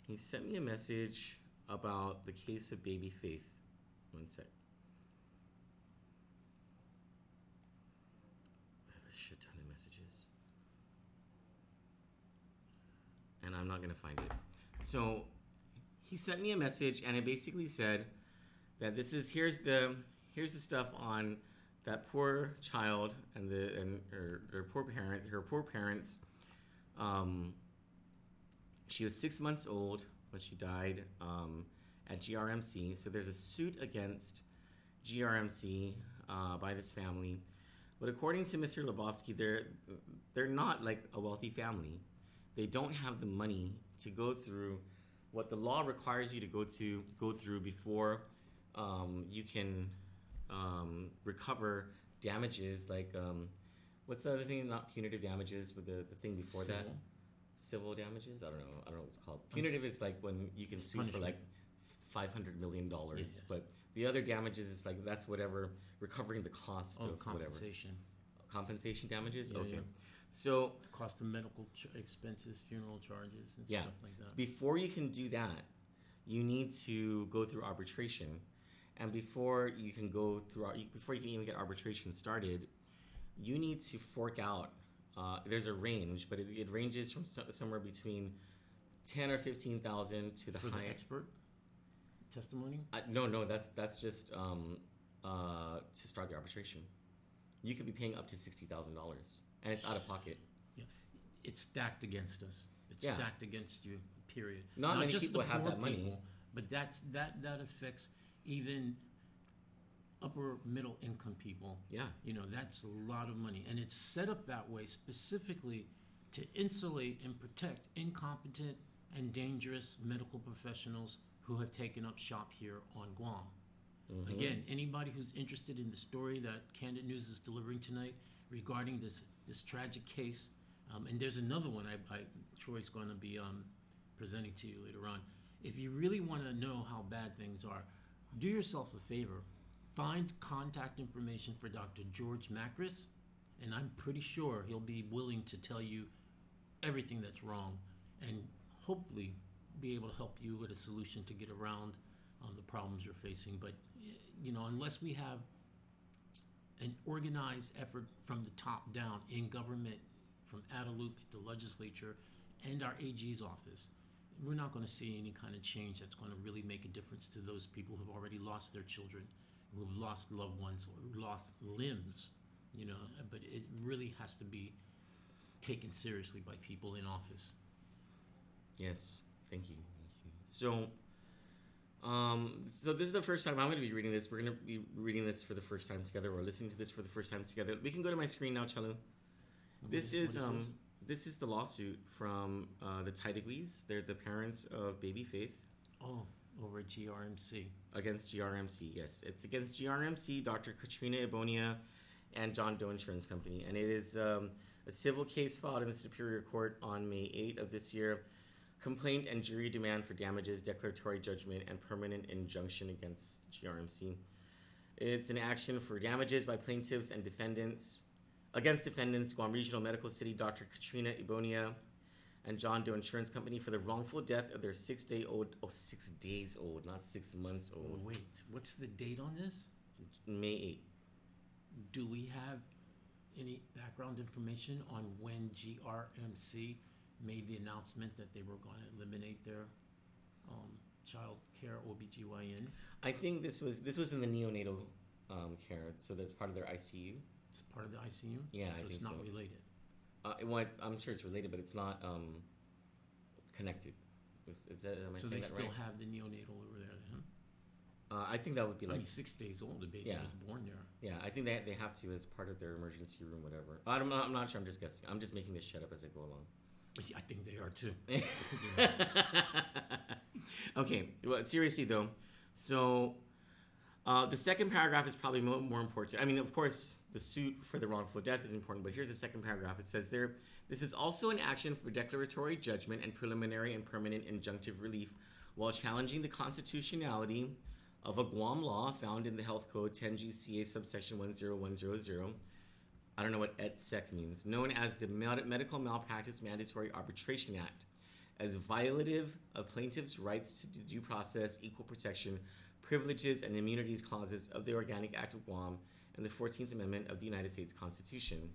He sent me a message about the case of baby Faith. One sec. I have a shit ton of messages. And I'm not going to find it. So he sent me a message and it basically said that here's the stuff on that poor child and her poor parents. She was 6 months old when she died at GRMC. So there's a suit against GRMC by this family. But according to Mr. Lebowski, they're not like a wealthy family. They don't have the money to go through what the law requires you to go through before you can recover damages. Like what's the other thing? Not punitive damages, but the thing before that. Civil damages? I don't know what it's called. Punitive is like when you can sue for like $500 million. Yes. But the other damages is like that's whatever recovering the cost of compensation. whatever. Compensation damages? Yeah, okay. yeah. So The cost of medical expenses, funeral charges, and yeah, stuff like that. before you can do that, you need to go through arbitration, and before you can even get arbitration started, you need to fork out. There's a range, but it ranges from somewhere between 10 or 15,000 to the For high. the expert testimony? No, that's just to start the arbitration. You could be paying up to $60,000, and it's out of pocket. Yeah. It's stacked against us. It's Yeah. stacked against you, period. Not many just people the have poor that money. people, but that affects even upper middle income people. Yeah. That's a lot of money. And it's set up that way specifically to insulate and protect incompetent and dangerous medical professionals who have taken up shop here on Guam. Mm-hmm. Again, anybody who's interested in the story that Kandit News is delivering tonight regarding this tragic case, and there's another one Troy's going to be presenting to you later on. If you really want to know how bad things are, do yourself a favor. Find contact information for Dr. George Macris, and I'm pretty sure he'll be willing to tell you everything that's wrong and hopefully be able to help you with a solution to get around the problems you're facing. But, unless we have an organized effort from the top down in government, from Adelup, the legislature, and our AG's office, we're not going to see any kind of change that's going to really make a difference to those people who've already lost their children, who've lost loved ones, or lost limbs, But it really has to be taken seriously by people in office. Yes, thank you. So, so this is the first time I'm going to be reading this. We're going to be reading this for the first time together, or listening to this for the first time together. We can go to my screen now, Chalu. This is the lawsuit from the Taidagwis. They're the parents of baby Faith. Oh, over at GRMC. Against GRMC, yes. It's against GRMC, Dr. Katrina Ibonia, and John Doe Insurance Company. And it is a civil case filed in the Superior Court on May 8 of this year. Complaint and jury demand for damages, declaratory judgment, and permanent injunction against GRMC. It's an action for damages by plaintiffs and defendants against defendants, Guam Regional Medical City, Dr. Katrina Ibonia, and John Doe Insurance Company for the wrongful death of their 6 days old, not 6 months old. Wait, what's the date on this? May 8. Do we have any background information on when GRMC made the announcement that they were going to eliminate their child care OBGYN? I think this was in the neonatal care, so that's part of their ICU. It's part of the ICU? Yeah, so I think it's not so. related. Well, I'm sure it's related, but it's not connected. Is that, am I So saying they that still right? have the neonatal over there then? I think that would be I like mean, 6 days old, the baby Yeah. was born there. Yeah, I think they have to as part of their emergency room, whatever. I'm not sure. I'm just guessing. I'm just making this shit up as I go along. I think they are too. Okay, well, seriously though, so the second paragraph is probably more important. I mean, of course, the suit for the wrongful death is important, but here's the second paragraph. It says there, this is also an action for declaratory judgment and preliminary and permanent injunctive relief while challenging the constitutionality of a Guam law found in the Health Code 10 GCA subsection 10100. I don't know what ETSEC means, known as the Medical Malpractice Mandatory Arbitration Act, as violative of plaintiffs' rights to due process, equal protection, privileges, and immunities clauses of the Organic Act of Guam and the 14th Amendment of the United States Constitution.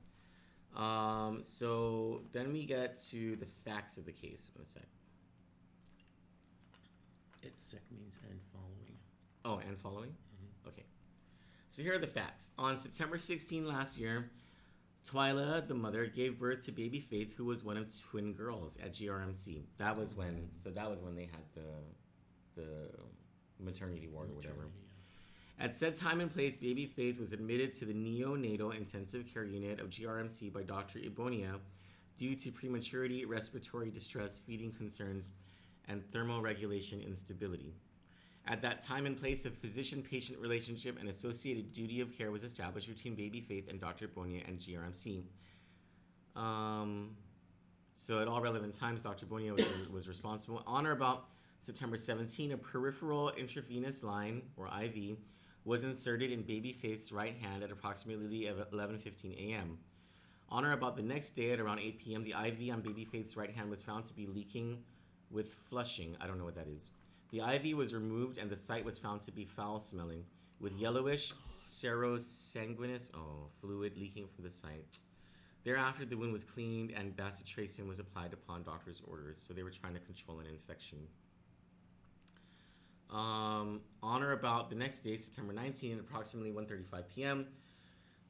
So then we get to the facts of the case. One sec. ITSEC means and following. Oh, and following? Mm-hmm. Okay. So here are the facts. On September 16 last year, Twyla, the mother, gave birth to baby Faith, who was one of twin girls at GRMC. That was when they had the maternity ward or whatever. Yeah. At said time and place, baby Faith was admitted to the neonatal intensive care unit of GRMC by Dr. Ibonia due to prematurity, respiratory distress, feeding concerns, and thermoregulation instability. At that time and place, a physician-patient relationship and associated duty of care was established between baby Faith and Dr. Bonia and GRMC. So at all relevant times, Dr. Bonia was responsible. On or about September 17, a peripheral intravenous line, or IV, was inserted in baby Faith's right hand at approximately 11:15 a.m. On or about the next day at around 8 p.m., the IV on baby Faith's right hand was found to be leaking with flushing. I don't know what that is. The IV was removed and the site was found to be foul-smelling, with yellowish serosanguinous fluid leaking from the site. Thereafter, the wound was cleaned and bacitracin was applied upon doctor's orders, so they were trying to control an infection. On or about the next day, September 19, at approximately 1:35 p.m.,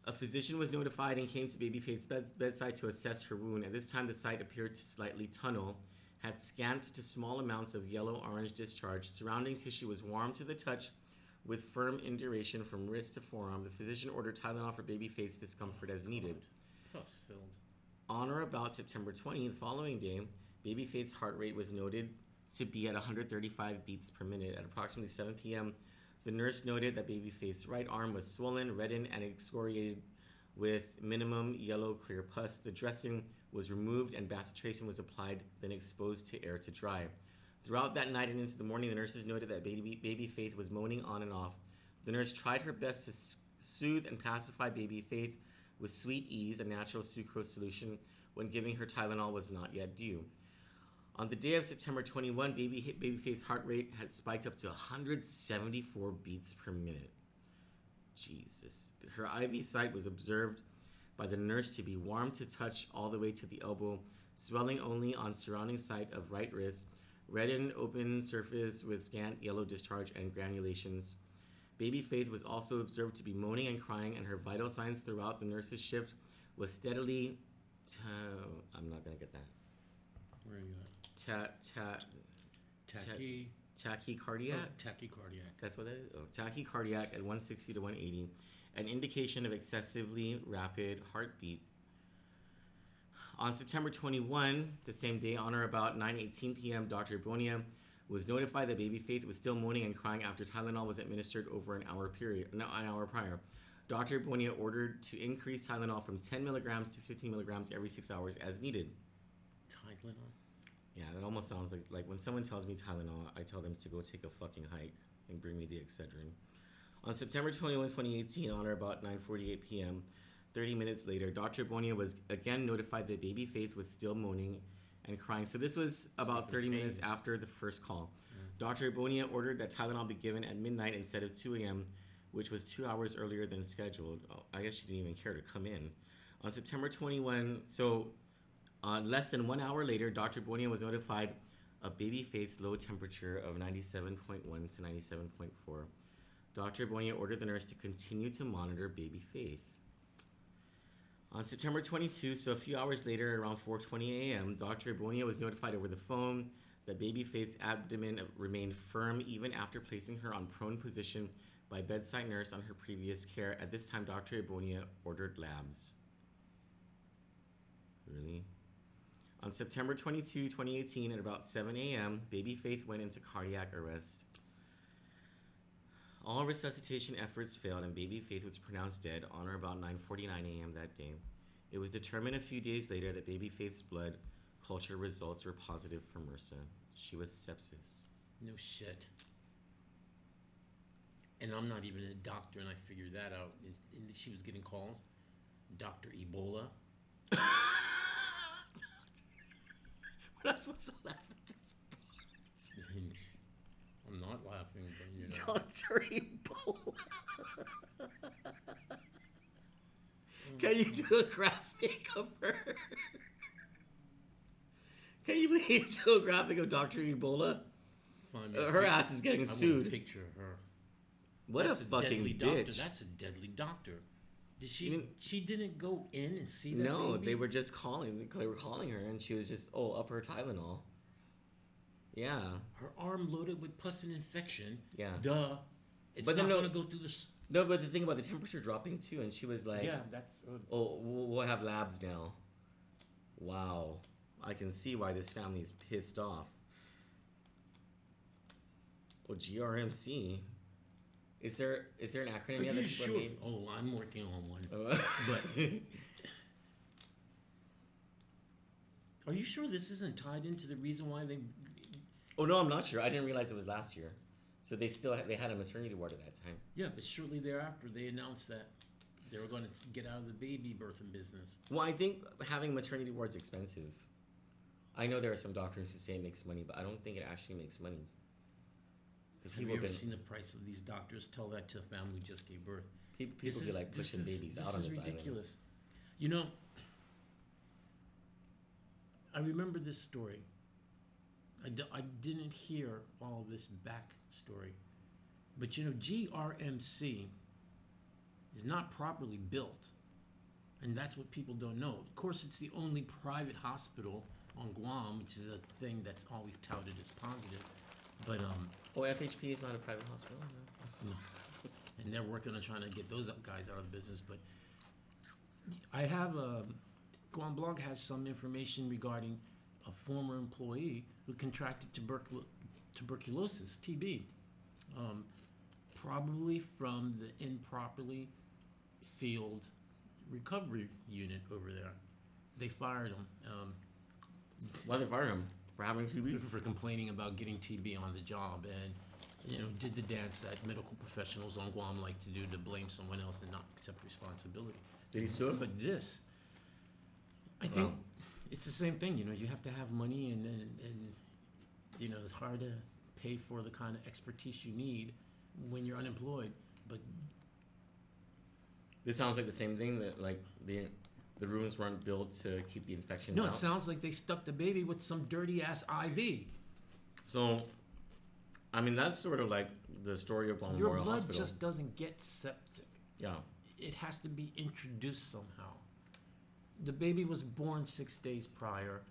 a physician was notified and came to baby Faith's bedside to assess her wound. At this time, the site appeared to slightly tunnel, had scant to small amounts of yellow-orange discharge. Surrounding tissue was warm to the touch with firm induration from wrist to forearm. The physician ordered Tylenol for baby Faith's discomfort as needed. Pus-filled. On or about September 20th, following day, baby Faith's heart rate was noted to be at 135 beats per minute. At approximately 7 p.m., the nurse noted that baby Faith's right arm was swollen, reddened, and excoriated with minimum yellow clear pus. The dressing was removed and bacitracin was applied, then exposed to air to dry. Throughout that night and into the morning, the nurses noted that baby Faith was moaning on and off. The nurse tried her best to soothe and pacify baby Faith with sweet ease, a natural sucrose solution, when giving her Tylenol was not yet due. On the day of September 21, baby Faith's heart rate had spiked up to 174 beats per minute. Jesus. Her IV site was observed by the nurse to be warm to touch all the way to the elbow, swelling only on surrounding site of right wrist, reddened open surface with scant yellow discharge and granulations. Baby Faith was also observed to be moaning and crying, and her vital signs throughout the nurse's shift was steadily... I'm not going to get that. Where are you at? Tachycardia? Oh, tachycardiac. That's what that is? Oh, tachycardiac at 160 to 180, an indication of excessively rapid heartbeat. On September 21, the same day, on or about 9:18 p.m., Dr. Bonia was notified that baby Faith was still moaning and crying after Tylenol was administered over an hour prior. Dr. Bonia ordered to increase Tylenol from 10 milligrams to 15 milligrams every 6 hours as needed. Tylenol? Yeah, that almost sounds like when someone tells me Tylenol, I tell them to go take a fucking hike and bring me the Excedrin. On September 21, 2018, on or about 9:48 p.m., 30 minutes later, Dr. Bonia was again notified that baby Faith was still moaning and crying. So this was about 30 minutes after the first call. Dr. Bonia ordered that Tylenol be given at midnight instead of 2 a.m., which was 2 hours earlier than scheduled. Oh, I guess she didn't even care to come in. On September 21, less than 1 hour later, Dr. Bonia was notified of baby Faith's low temperature of 97.1 to 97.4. Dr. Bonia ordered the nurse to continue to monitor baby Faith. On September 22, so a few hours later, around 4:20 a.m., Dr. Bonia was notified over the phone that Baby Faith's abdomen remained firm even after placing her on prone position by a bedside nurse on her previous care. At this time, Dr. Ebonia ordered labs. Really? On September 22, 2018, at about 7 a.m., Baby Faith went into cardiac arrest. All resuscitation efforts failed, and Baby Faith was pronounced dead on or about 9:49 a.m. that day. It was determined a few days later that Baby Faith's blood culture results were positive for MRSA. She was sepsis. No shit. And I'm not even a doctor, and I figured that out. And she was getting calls. Dr. Ebola. We're not supposed to laugh at this part. I'm not laughing, but you know. Dr. Ebola. Can you do a graphic of her? Can you please do a graphic of Dr. Ebola? Her ass is getting sued. I want a picture of her. That's a fucking deadly bitch. Doctor. That's a deadly doctor. Did she didn't go in and see that No, baby? they were just calling. They were calling her, and she was just up her Tylenol. Yeah. Her arm loaded with pus and infection. Yeah. Duh. It's But not then going to go through this. No, but the thing about the temperature dropping too, and she was like, Yeah, that's. we'll have labs now. Wow. I can see why this family is pissed off. Well, GRMC. Is there an acronym yet? Are you sure? Oh, I'm working on one. But are you sure this isn't tied into the reason why they? Oh no, I'm not sure. I didn't realize it was last year. So they had a maternity ward at that time. Yeah, but shortly thereafter they announced that they were going to get out of the baby birthing business. Well, I think having maternity wards expensive. I know there are some doctors who say it makes money, but I don't think it actually makes money. Have you ever seen the price of these doctors? Tell that to a family who just gave birth. People be like pushing babies out on this island. This is ridiculous. You know, I remember this story. I didn't hear all this backstory. But you know, GRMC is not properly built. And that's what people don't know. Of course, it's the only private hospital on Guam, which is a thing that's always touted as positive. But FHP is not a private hospital. No. And they're working on trying to get those guys out of business. But I have Guam Blog has some information regarding a former employee who contracted tuberculosis, TB, probably from the improperly sealed recovery unit over there. They fired him. Why they fired him? For having TB? For complaining about getting TB on the job, and you know, did the dance that medical professionals on Guam like to do, to blame someone else and not accept responsibility. Did he sue him? But this, I think, it's the same thing. You know, you have to have money, and you know, it's hard to pay for the kind of expertise you need when you're unemployed. But this sounds like the same thing, that like the rooms weren't built to keep the infections out. No, it sounds like they stuck the baby with some dirty ass IV. So, I mean, that's sort of like the story of Guam Memorial Hospital. Your blood just doesn't get septic. Yeah. It has to be introduced somehow. The baby was born 6 days prior,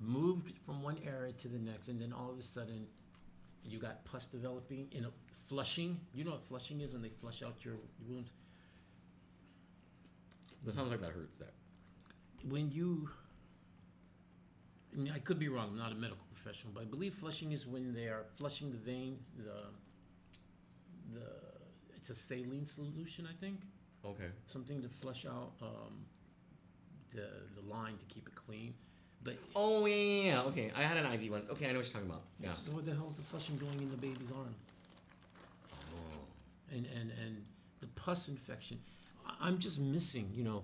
moved from one area to the next, and then all of a sudden, you got pus developing in a flushing. You know what flushing is, when they flush out your wounds? That sounds like that hurts. That. When you, I mean, I could be wrong, I'm not a medical professional, but I believe flushing is when they are flushing the vein, it's a saline solution, I think. Okay. Something to flush out the line to keep it clean. But oh yeah, okay. I had an IV once. Okay, I know what you're talking about. Yeah. So what the hell is the flushing doing in the baby's arm? Oh. And the pus infection. I'm just missing, you know.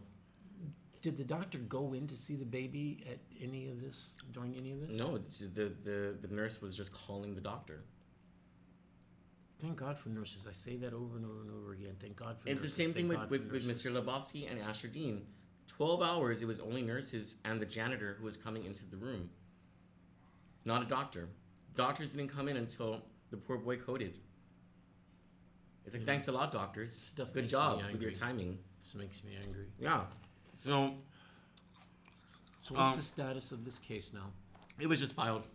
Did the doctor go in to see the baby at any of this, during any of this? No, the nurse was just calling the doctor. Thank God for nurses. I say that over and over and over again. Thank God for nurses. It's the same thing with Mr. Lebowski and Asher Dean. 12 hours, it was only nurses and the janitor who was coming into the room. Not a doctor. Doctors didn't come in until the poor boy coded. It's like, thanks a lot, doctors. Good job with your timing. This makes me angry. Yeah. So what's the status of this case now? It was just filed.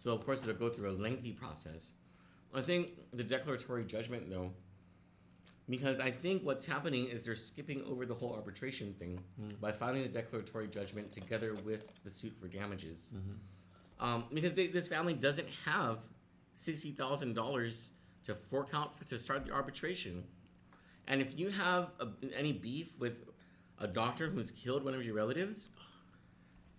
So of course it'll go through a lengthy process. I think the declaratory judgment though, because I think what's happening is they're skipping over the whole arbitration thing by filing the declaratory judgment together with the suit for damages. Because this family doesn't have $60,000 to fork out to start the arbitration. And if you have any beef with a doctor who's killed one of your relatives,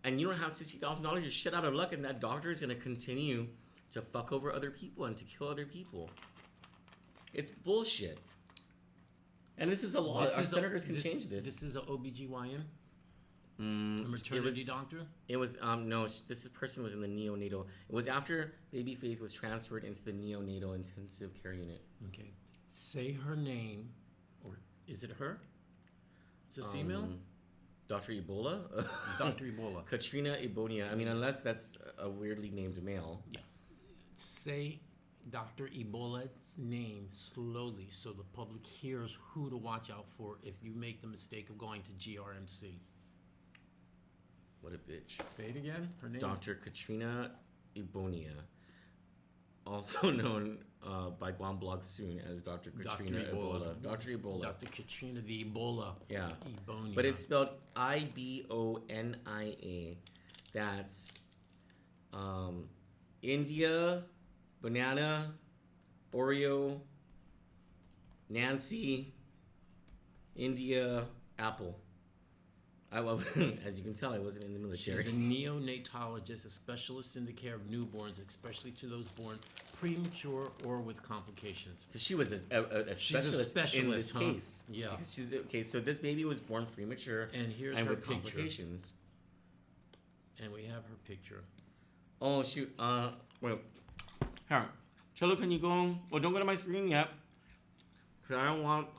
and you don't have $60,000, you're shit out of luck, and that doctor is going to continue to fuck over other people and to kill other people. It's bullshit. And this is a law. Our senators can change this. This is an OBGYN? A maternity doctor? It was, no, this person was in the neonatal. It was after baby Faith was transferred into the neonatal intensive care unit. Okay. Say her name, or is it her? Is it female? Dr. Ebola? Dr. Ebola. Katrina Ebonia. I mean, unless that's a weirdly named male. Yeah. Say Dr. Ebola's name slowly so the public hears who to watch out for if you make the mistake of going to GRMC. What a bitch. Say it again. Her name? Dr. Katrina Ebonia, also known by Guam Blog soon as Dr. Katrina Ebola. Dr. Ebola. Dr. Katrina the Ebola. Yeah. Ebonia. But it's spelled Ibonia. That's India, banana, Oreo, Nancy, India, apple. As you can tell, I wasn't in the military. She's a neonatologist, a specialist in the care of newborns, especially to those born premature or with complications. So she was a specialist in this case. Yeah. Okay, so this baby was born premature and here's and her with picture. complications. And we have her picture. Oh shoot! Wait. Here, Cholo, can you go? Well, don't go to my screen yet, cause I don't want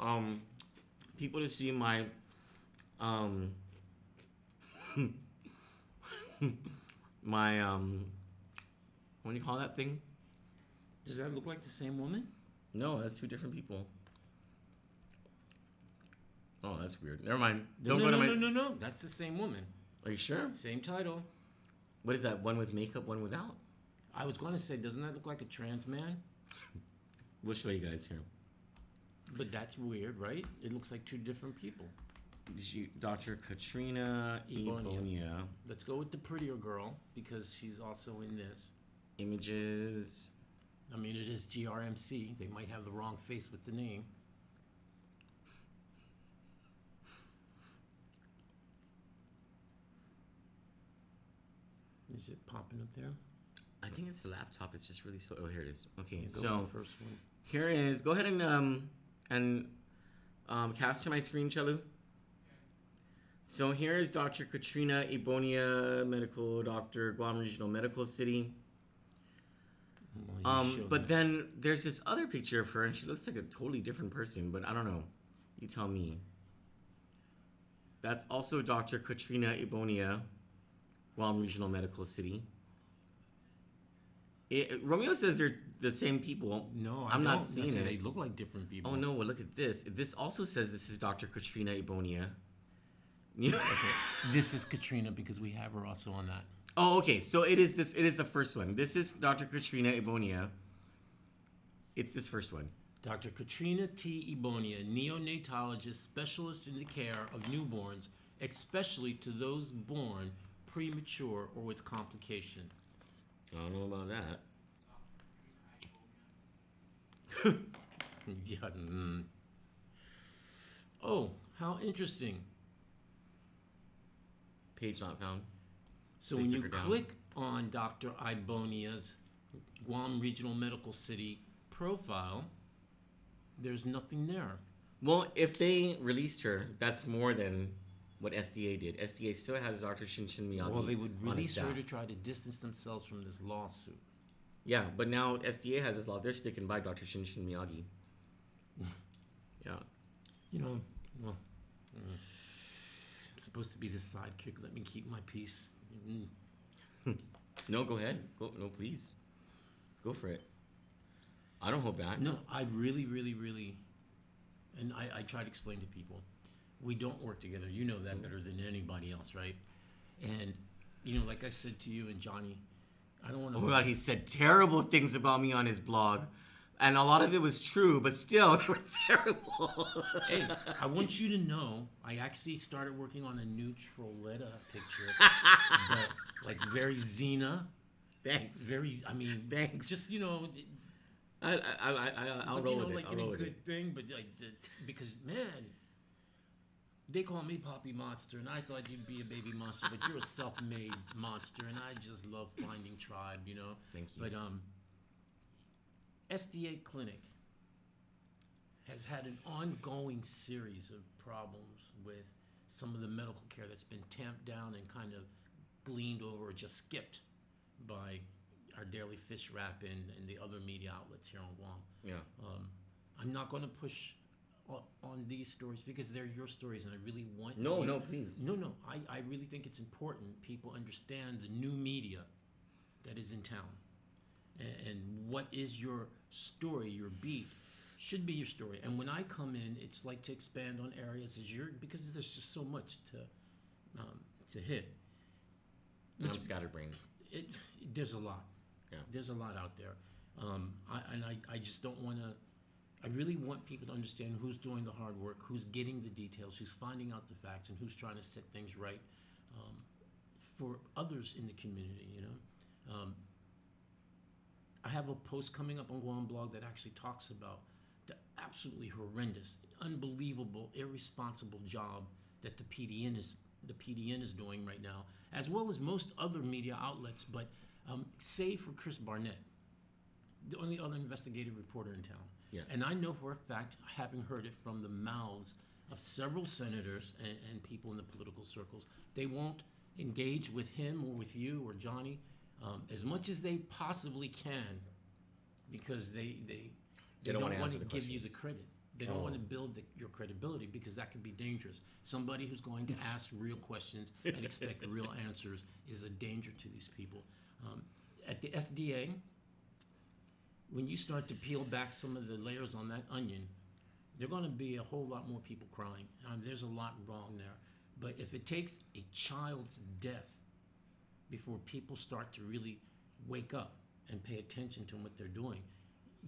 people to see my my what do you call that thing? Does that look like the same woman? No, that's two different people. Oh, that's weird. Never mind. Don't go to my. No. That's the same woman. Are you sure? Same title. What is that? One with makeup, one without? I was going to say, doesn't that look like a trans man? We'll show you guys here. But that's weird, right? It looks like two different people. Dr. Katrina Ebonia. Let's go with the prettier girl because she's also in this. Images. I mean, it is GRMC. They might have the wrong face with the name. Is it popping up there? I think it's the laptop. It's just really slow. Oh, here it is. Okay, Go so with the first one. here is. Go ahead and cast to my screen, Chalu. So here is Dr. Katrina Ebonia, medical doctor, Guam Regional Medical City. But then there's this other picture of her, and she looks like a totally different person. But I don't know. You tell me. That's also Dr. Katrina Ebonia, Guam Regional Medical City. Romeo says they're the same people. No, I'm not seeing it. They look like different people. Oh no! Well, look at this. This also says this is Dr. Katrina Ebonia. Okay. This is Katrina because we have her also on that. Oh, okay. So it is this. It is the first one. This is Dr. Katrina Ebonia. It's this first one. Dr. Katrina T. Ebonia, neonatologist, specialist in the care of newborns, especially to those born premature or with complication. I don't know about that. Yeah. Oh, how interesting. Page not found. So They when took you her down. click on Dr. Ibonia's Guam Regional Medical City profile, there's nothing there. Well, if they released her, that's more than what SDA did. SDA still has Dr. Shinshin Miyagi. Well, they would on its release her staff. to try to distance themselves from this lawsuit. Yeah, but now SDA has this law. They're sticking by Dr. Shinshin Miyagi. Yeah. You know, well, I'm supposed to be the sidekick. Let me keep my peace. No, go ahead. No, please. Go for it. I don't hold back. No, I really, and I try to explain to people, we don't work together. You know that better than anybody else, right? And, you know, like I said to you and Johnny, I don't want Oh to. my God, he said terrible things about me on his blog. And a lot of it was true, but still, they were terrible. Hey, I want you to know, I actually started working on a new Trolletta picture, but like very Xena, Thanks. very. I mean, Thanks. just I'll but, roll with it. like I'll in roll a with good it. thing. But like, because man, they call me Poppy Monster, and I thought you'd be a baby monster, but you're a self-made monster, and I just love finding tribe, Thank you. But SDA Clinic has had an ongoing series of problems with some of the medical care that's been tamped down and kind of gleaned over or just skipped by our daily fish wrap and the other media outlets here on Guam. Yeah. I'm not going to push on these stories because they're your stories, and I really want No, you- no, please. No, I really think it's important people understand the new media that is in town, and what is your story, your beat should be your story. And when I come in, it's like to expand on areas because there's just so much to hit. And I'm scatterbrained. There's a lot. Yeah. There's a lot out there. I just don't want to. I really want people to understand who's doing the hard work, who's getting the details, who's finding out the facts, and who's trying to set things right for others in the community. I have a post coming up on Guam Blog that actually talks about the absolutely horrendous, unbelievable, irresponsible job that the PDN is doing right now, as well as most other media outlets, but save for Chris Barnett, the only other investigative reporter in town. Yeah. And I know for a fact, having heard it from the mouths of several senators and people in the political circles, they won't engage with him or with you or Johnny as much as they possibly can, because they don't don't want to to give you the credit. They don't want to build your credibility, because that could be dangerous. Somebody who's going to ask real questions and expect real answers is a danger to these people. At the SDA, when you start to peel back some of the layers on that onion, there are going to be a whole lot more people crying. There's a lot wrong there. But if it takes a child's death before people start to really wake up and pay attention to what they're doing,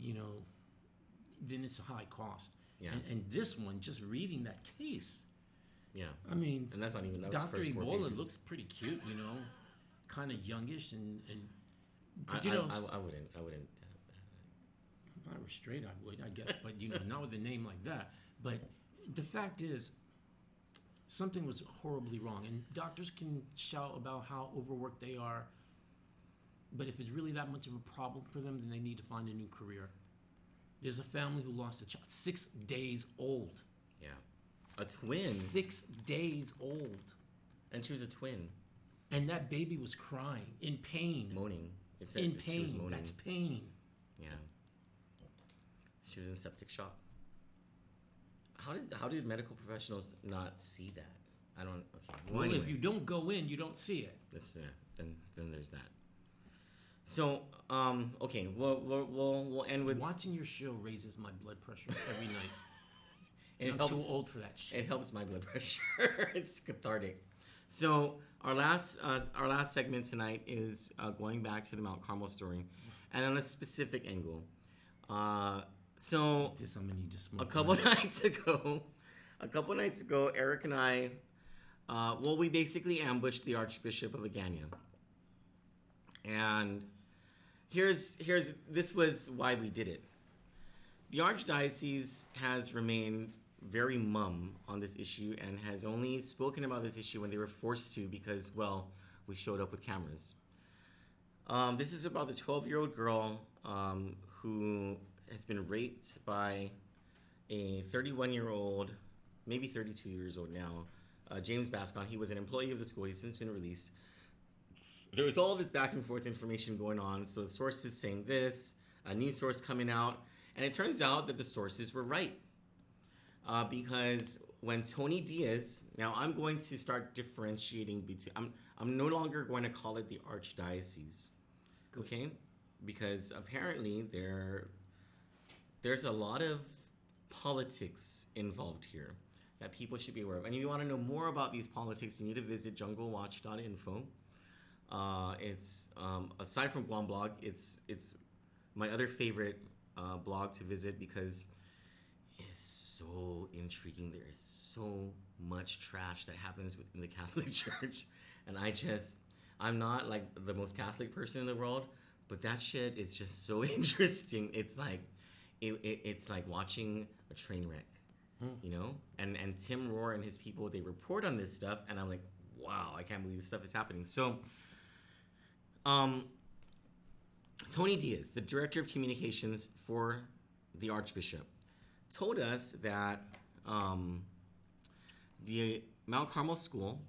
then it's a high cost. Yeah. And this one, just reading that case, Yeah. I mean, And that's not even, that was the Dr. first 4 Ebola pages. looks pretty cute, kind of youngish, and I but, wouldn't. if I were straight, I would, I guess, but not with a name like that. But the fact is, something was horribly wrong, and doctors can shout about how overworked they are, but if it's really that much of a problem for them, then they need to find a new career. There's a family who lost a child, 6 days old. Yeah. A twin. 6 days old. And she was a twin. And that baby was crying, in pain. Moaning. It said In that she was pain. moaning. That's pain. Yeah. She was in septic shock. How did medical professionals not see that? I don't. Okay. Well, anyway. if you don't go in, you don't see it. That's then there's that. So okay, we'll end with. Watching your show raises my blood pressure every night. And I'm too old for that shit. It helps my blood pressure. It's cathartic. So our last segment tonight is going back to the Mount Carmel story, and on a specific angle. So This I'm gonna need to smoke. a couple nights ago, Eric and I, we basically ambushed the Archbishop of Agana. And this was why we did it. The Archdiocese has remained very mum on this issue and has only spoken about this issue when they were forced to, because, well, we showed up with cameras. This is about the 12-year-old girl who has been raped by a 31-year-old, maybe 32 years old now, James Bascon. He was an employee of the school. He's since been released. There was all this back and forth information going on. So the sources saying this, a new source coming out, and it turns out that the sources were right. Because when Tony Diaz, now I'm going to start differentiating between, I'm no longer going to call it the Archdiocese, okay? Because apparently there's a lot of politics involved here that people should be aware of. And if you want to know more about these politics, you need to visit junglewatch.info. It's aside from Guam blog, it's my other favorite blog to visit because it is so intriguing. There is so much trash that happens within the Catholic Church, and I'm not like the most Catholic person in the world, but that shit is just so interesting. It's like, it's like watching a train wreck, you know. And Tim Rohr and his people, they report on this stuff, and I'm like, wow, I can't believe this stuff is happening. So, um, Tony Diaz, the director of communications for the Archbishop, told us that the Mount Carmel School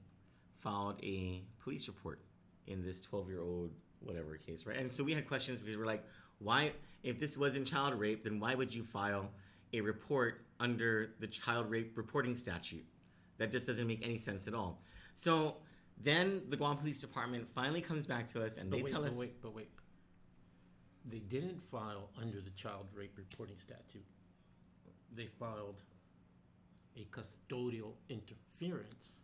filed a police report in this 12-year-old whatever case, right? And so we had questions because we're like, why, if this wasn't child rape, then why would you file a report under the child rape reporting statute? That just doesn't make any sense at all. So then the Guam Police Department finally comes back to us and they tell us. But wait. They didn't file under the child rape reporting statute. They filed a custodial interference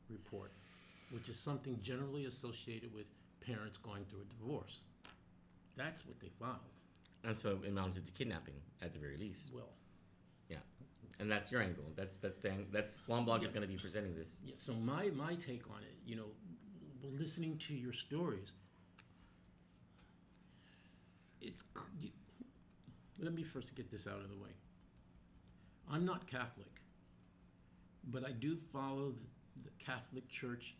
report, which is something generally associated with parents going through a divorce. That's what they filed. And so it amounted to kidnapping at the very least. Well, yeah, and that's your angle. That's Guam Blog is going to be presenting this. yeah. So my take on it, you know, listening to your stories, let me first get this out of the way. I'm not Catholic, but I do follow the Catholic Church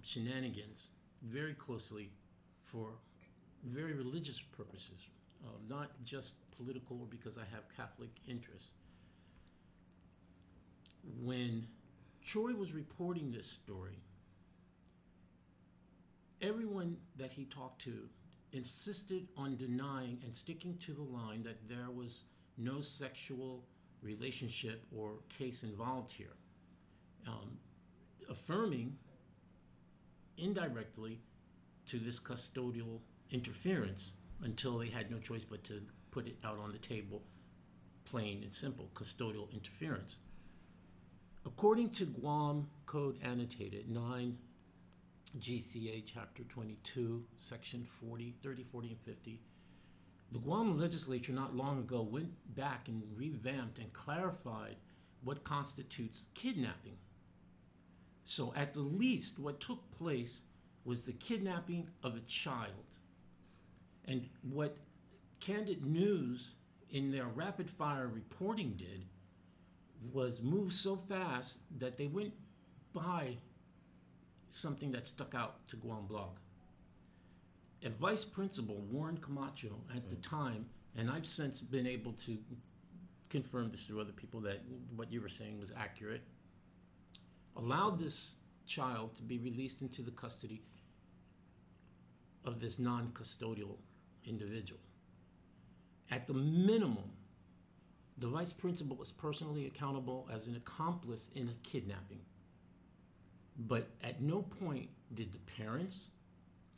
shenanigans very closely for very religious purposes, not just political or because I have Catholic interests. When Troy was reporting this story, everyone that he talked to insisted on denying and sticking to the line that there was no sexual relationship or case involved here, affirming indirectly to this custodial interference until they had no choice but to put it out on the table, plain and simple, custodial interference. According to Guam Code Annotated 9 GCA Chapter 22, Section 40, 30, 40, and 50, the Guam legislature not long ago went back and revamped and clarified what constitutes kidnapping. So at the least, what took place was the kidnapping of a child. And what Kandit News in their rapid fire reporting did was move so fast that they went by something that stuck out to Guam Blog. A vice principal, Warren Camacho, at the time, and I've since been able to confirm this through other people that what you were saying was accurate, allowed this child to be released into the custody of this non-custodial individual. At the minimum, the vice principal is personally accountable as an accomplice in a kidnapping. But at no point did the parents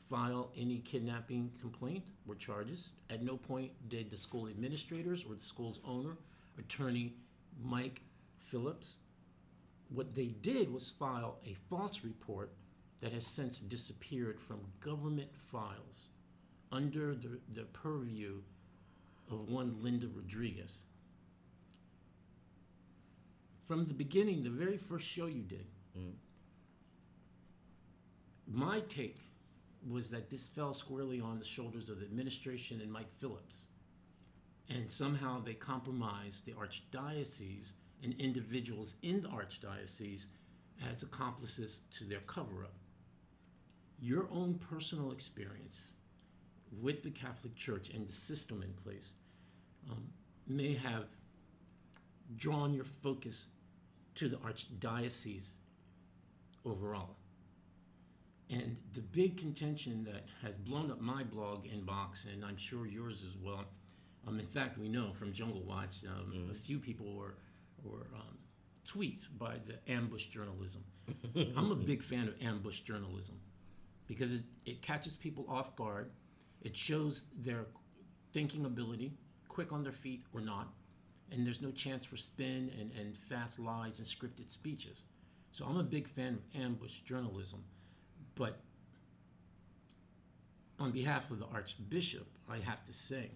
file any kidnapping complaint or charges. At no point did the school administrators or the school's owner, attorney Mike Phillips. What they did was file a false report that has since disappeared from government files under the purview of one Linda Rodriguez. From the beginning, the very first show you did, my take was that this fell squarely on the shoulders of the administration and Mike Phillips. And somehow they compromised the archdiocese and individuals in the archdiocese as accomplices to their cover-up. Your own personal experience with the Catholic Church and the system in place may have drawn your focus to the archdiocese overall. And the big contention that has blown up my blog inbox, and I'm sure yours as well, in fact, we know from Jungle Watch, a few people were tweaked by the ambush journalism. I'm a big fan of ambush journalism because it catches people off guard. It shows their thinking ability, quick on their feet or not, and there's no chance for spin and fast lies and scripted speeches. So I'm a big fan of ambush journalism. But on behalf of the Archbishop, I have to say,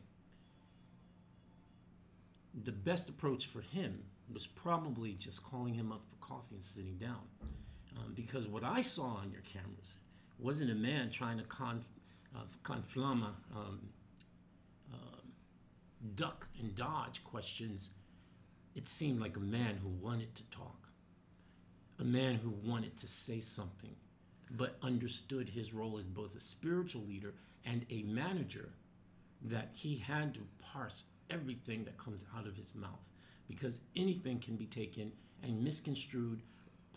the best approach for him was probably just calling him up for coffee and sitting down. Because what I saw on your cameras wasn't a man trying to conflama, duck and dodge questions. It seemed like a man who wanted to talk, a man who wanted to say something, but understood his role as both a spiritual leader and a manager, that he had to parse everything that comes out of his mouth, because anything can be taken and misconstrued,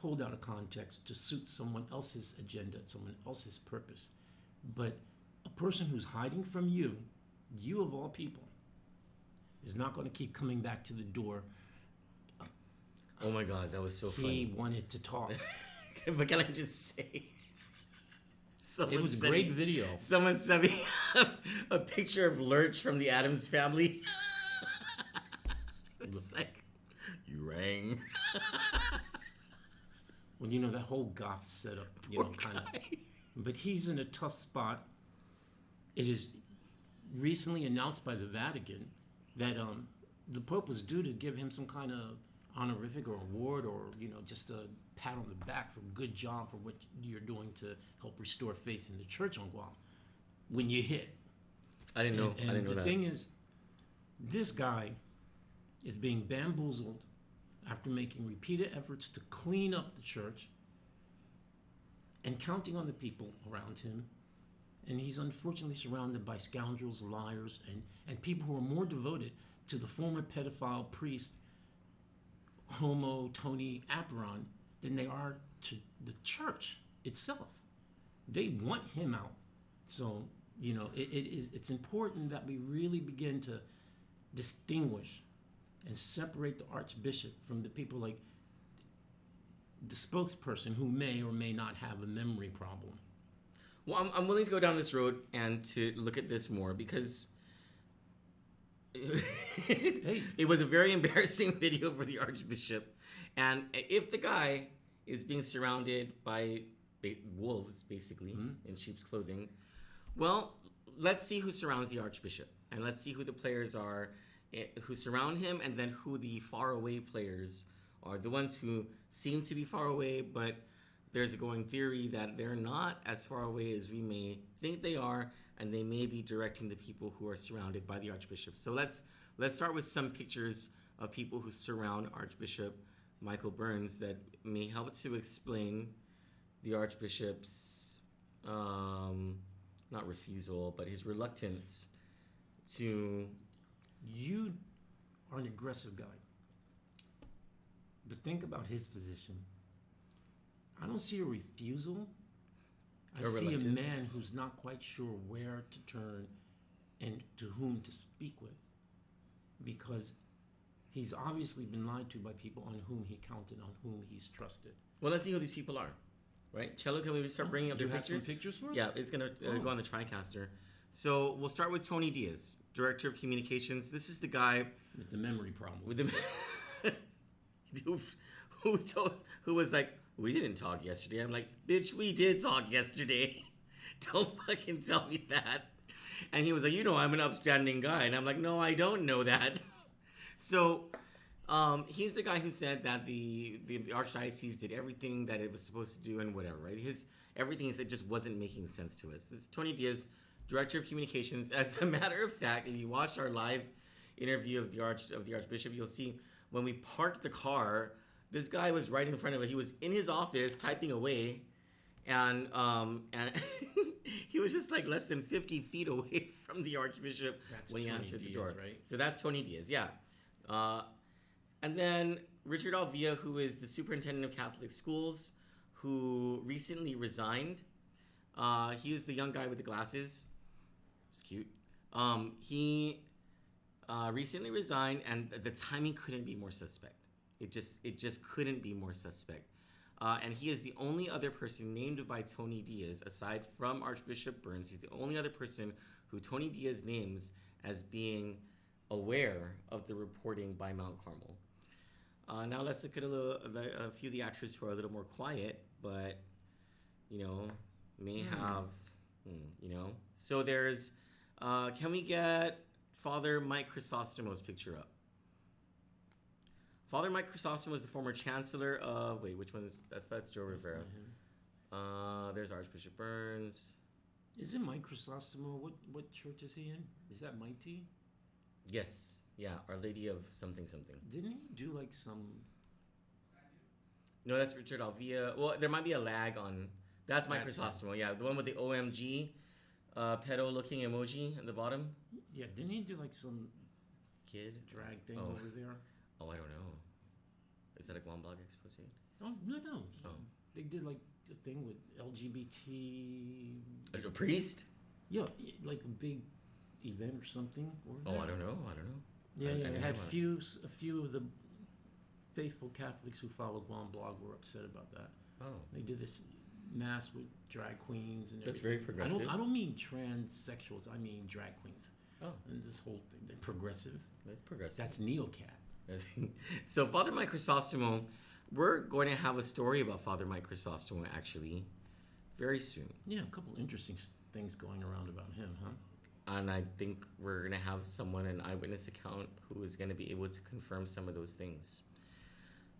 pulled out of context to suit someone else's agenda, someone else's purpose. But a person who's hiding from you of all people, is not going to keep coming back to the door. Oh my God, that was so funny. He wanted to talk. But can I just say, It was a great video. Someone sent me a picture of Lurch from the Addams Family. It's like, you rang. Well, that whole goth setup, kind of. But he's in a tough spot. It is recently announced by the Vatican that the Pope was due to give him some kind of honorific or award, or just a pat on the back for good job for what you're doing to help restore faith in the church on Guam. When you hit, I didn't know. And I didn't know the that. thing is, this guy is being bamboozled after making repeated efforts to clean up the church and counting on the people around him. And he's unfortunately surrounded by scoundrels, liars, and people who are more devoted to the former pedophile priest, Homo Tony Apparon, than they are to the church itself. They want him out. So, it's important that we really begin to distinguish and separate the Archbishop from the people like the spokesperson who may or may not have a memory problem. Well, I'm willing to go down this road and to look at this more, because it was a very embarrassing video for the Archbishop. And if the guy is being surrounded by wolves, basically, in sheep's clothing, well, let's see who surrounds the Archbishop. And let's see who the players are who surround him, and then who the faraway players are. The ones who seem to be far away, but there's a going theory that they're not as far away as we may think they are, and they may be directing the people who are surrounded by the Archbishop. So let's start with some pictures of people who surround Archbishop Michael Burns that may help to explain the Archbishop's not refusal, but his reluctance to... You are an aggressive guy, but think about his position. I don't see a refusal. I see a man who's not quite sure where to turn and to whom to speak with, because he's obviously been lied to by people on whom he counted, on whom he's trusted. Well, let's see who these people are, right? Cello, can we start bringing up their pictures? You have some pictures for us? Yeah, it's going to go on the TriCaster. So we'll start with Tony Diaz, Director of Communications. This is the guy with the memory problem. With the who was like, we didn't talk yesterday. I'm like, bitch, we did talk yesterday. Don't fucking tell me that. And he was like, I'm an upstanding guy. And I'm like, no, I don't know that. So he's the guy who said that the Archdiocese did everything that it was supposed to do and whatever, right? Everything he said just wasn't making sense to us. This is Tony Diaz, Director of Communications. As a matter of fact, if you watch our live interview of the Archbishop, you'll see when we parked the car, this guy was right in front of it. He was in his office typing away, and he was just like less than 50 feet away from the Archbishop when he answered the door. Right? So that's Tony Diaz, yeah. And then Richard Alvia, who is the Superintendent of Catholic Schools, who recently resigned. He is the young guy with the glasses. It's cute. He recently resigned, and the timing couldn't be more suspect. It just couldn't be more suspect. And he is the only other person named by Tony Diaz, aside from Archbishop Burns. He's the only other person who Tony Diaz names as being aware of the reporting by Mount Carmel. Now let's look at a few of the actors who are a little more quiet, but may have You know? So there's, can we get Father Mike Chrysostomo's picture up? Father Mike Chrysostomo is the former chancellor of, wait, which one is, that's Joe Rivera. There's Archbishop Burns. Is it Mike Chrysostomo? What church is he in? Is that Mighty? Yes. Yeah, Our Lady of something something. Didn't he do like some... No, that's Richard Alvia. Well, there might be a lag on, that's Mike Chrysostomo. Yeah, the one with the OMG pedo-looking emoji at the bottom. Yeah, didn't he do like some Kid? drag thing over there? Oh, I don't know. Is that a Guam blog expose? Oh, no. Oh. They did like a thing with LGBT... A priest? Yeah, like a big event or something. Oh, I don't know. Yeah, I it had a few of the faithful Catholics who follow Guam blog were upset about that. Oh. They did this mass with drag queens and That's everything. very progressive. I don't mean transsexuals. I mean drag queens. Oh. And this whole thing, they're progressive. That's progressive. That's Neocat. So Father Mike Chrysostomo, we're going to have a story about Father Mike Chrysostomo actually very soon. Yeah, a couple interesting things going around about him, huh? And I think we're going to have someone, an eyewitness account, who is going to be able to confirm some of those things.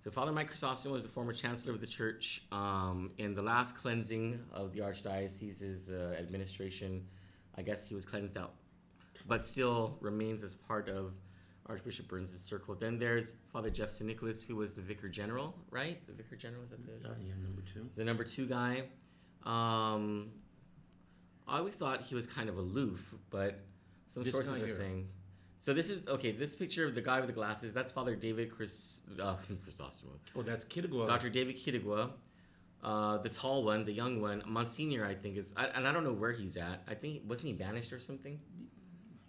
So Father Mike Chrysostomo is the former chancellor of the church. In the last cleansing of the archdiocese's administration, I guess he was cleansed out, but still remains as part of Archbishop Burns' circle. Then there's Father Jeff St. Nicholas, who was the vicar general, right? The vicar general, is that the... Yeah, number 2. The number 2 guy. I always thought he was kind of aloof, but some sources are saying... So this is, okay, this picture of the guy with the glasses, that's Father David Chrysostomo. Oh, that's Kittigwa. Dr. David Kittigwa. The tall one, the young one, Monsignor, I think is... and I don't know where he's at. I think, wasn't he banished or something?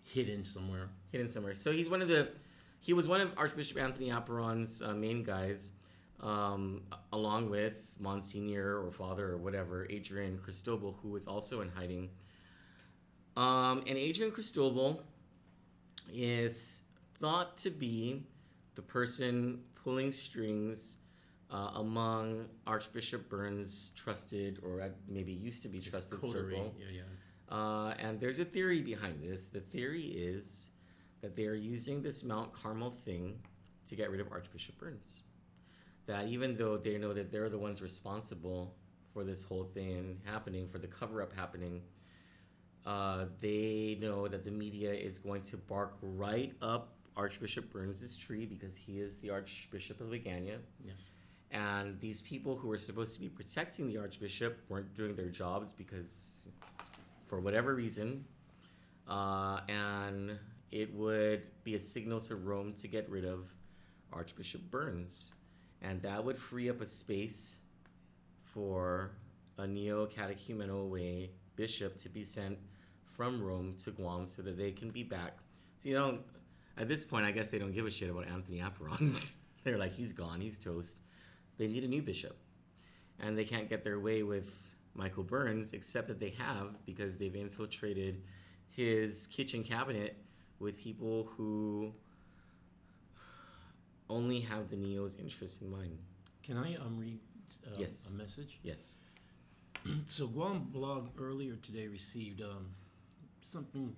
Hidden somewhere. So he was one of Archbishop Anthony Apparon's main guys, along with Monsignor or Father or whatever, Adrian Cristobal, who was also in hiding. And Adrian Cristobal is thought to be the person pulling strings among Archbishop Burns' trusted, or maybe used to be trusted circle. Yeah. And there's a theory behind this. The theory is that they are using this Mount Carmel thing to get rid of Archbishop Burns. That even though they know that they're the ones responsible for this whole thing happening, for the cover-up happening, they know that the media is going to bark right up Archbishop Burns' tree because he is the Archbishop of Agana. Yes. And these people who were supposed to be protecting the Archbishop weren't doing their jobs because... for whatever reason, and it would be a signal to Rome to get rid of Archbishop Burns, and that would free up a space for a neo-catechumenal way bishop to be sent from Rome to Guam so that they can be back. So, at this point, I guess they don't give a shit about Anthony Apparon. They're like, he's gone, he's toast. They need a new bishop, and they can't get their way with Michael Burns, except that they have, because they've infiltrated his kitchen cabinet with people who only have the Neo's interests in mind. Can I read Yes. a message? Yes. So Guam blog earlier today received something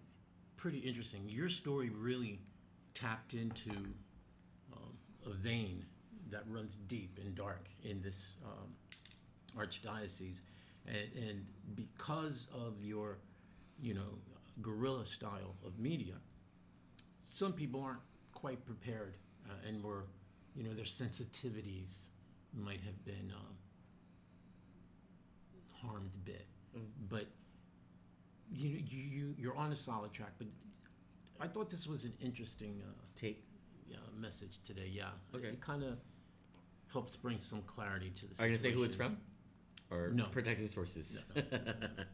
pretty interesting. Your story really tapped into a vein that runs deep and dark in this archdiocese. And because of your, guerrilla style of media, some people aren't quite prepared and were, their sensitivities might have been harmed a bit. But you're on a solid track. But I thought this was an interesting take message today. Yeah. Okay. It kind of helps bring some clarity to the situation. Are you going to say who it's from? Or no. protecting sources? No.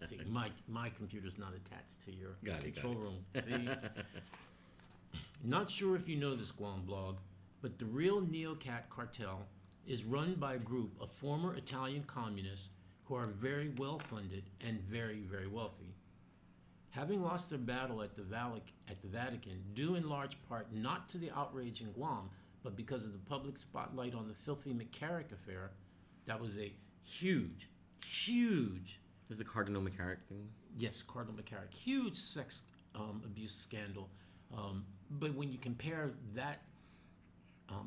See, my computer's not attached to your control room. See? Not sure if you know this, Guam blog, but the real Neocat cartel is run by a group of former Italian communists who are very well funded and very, very wealthy. Having lost their battle at the Vatican, due in large part not to the outrage in Guam, but because of the public spotlight on the filthy McCarrick affair, that was a huge There's the Cardinal McCarrick thing. Yes, Cardinal McCarrick, huge sex abuse scandal. But when you compare that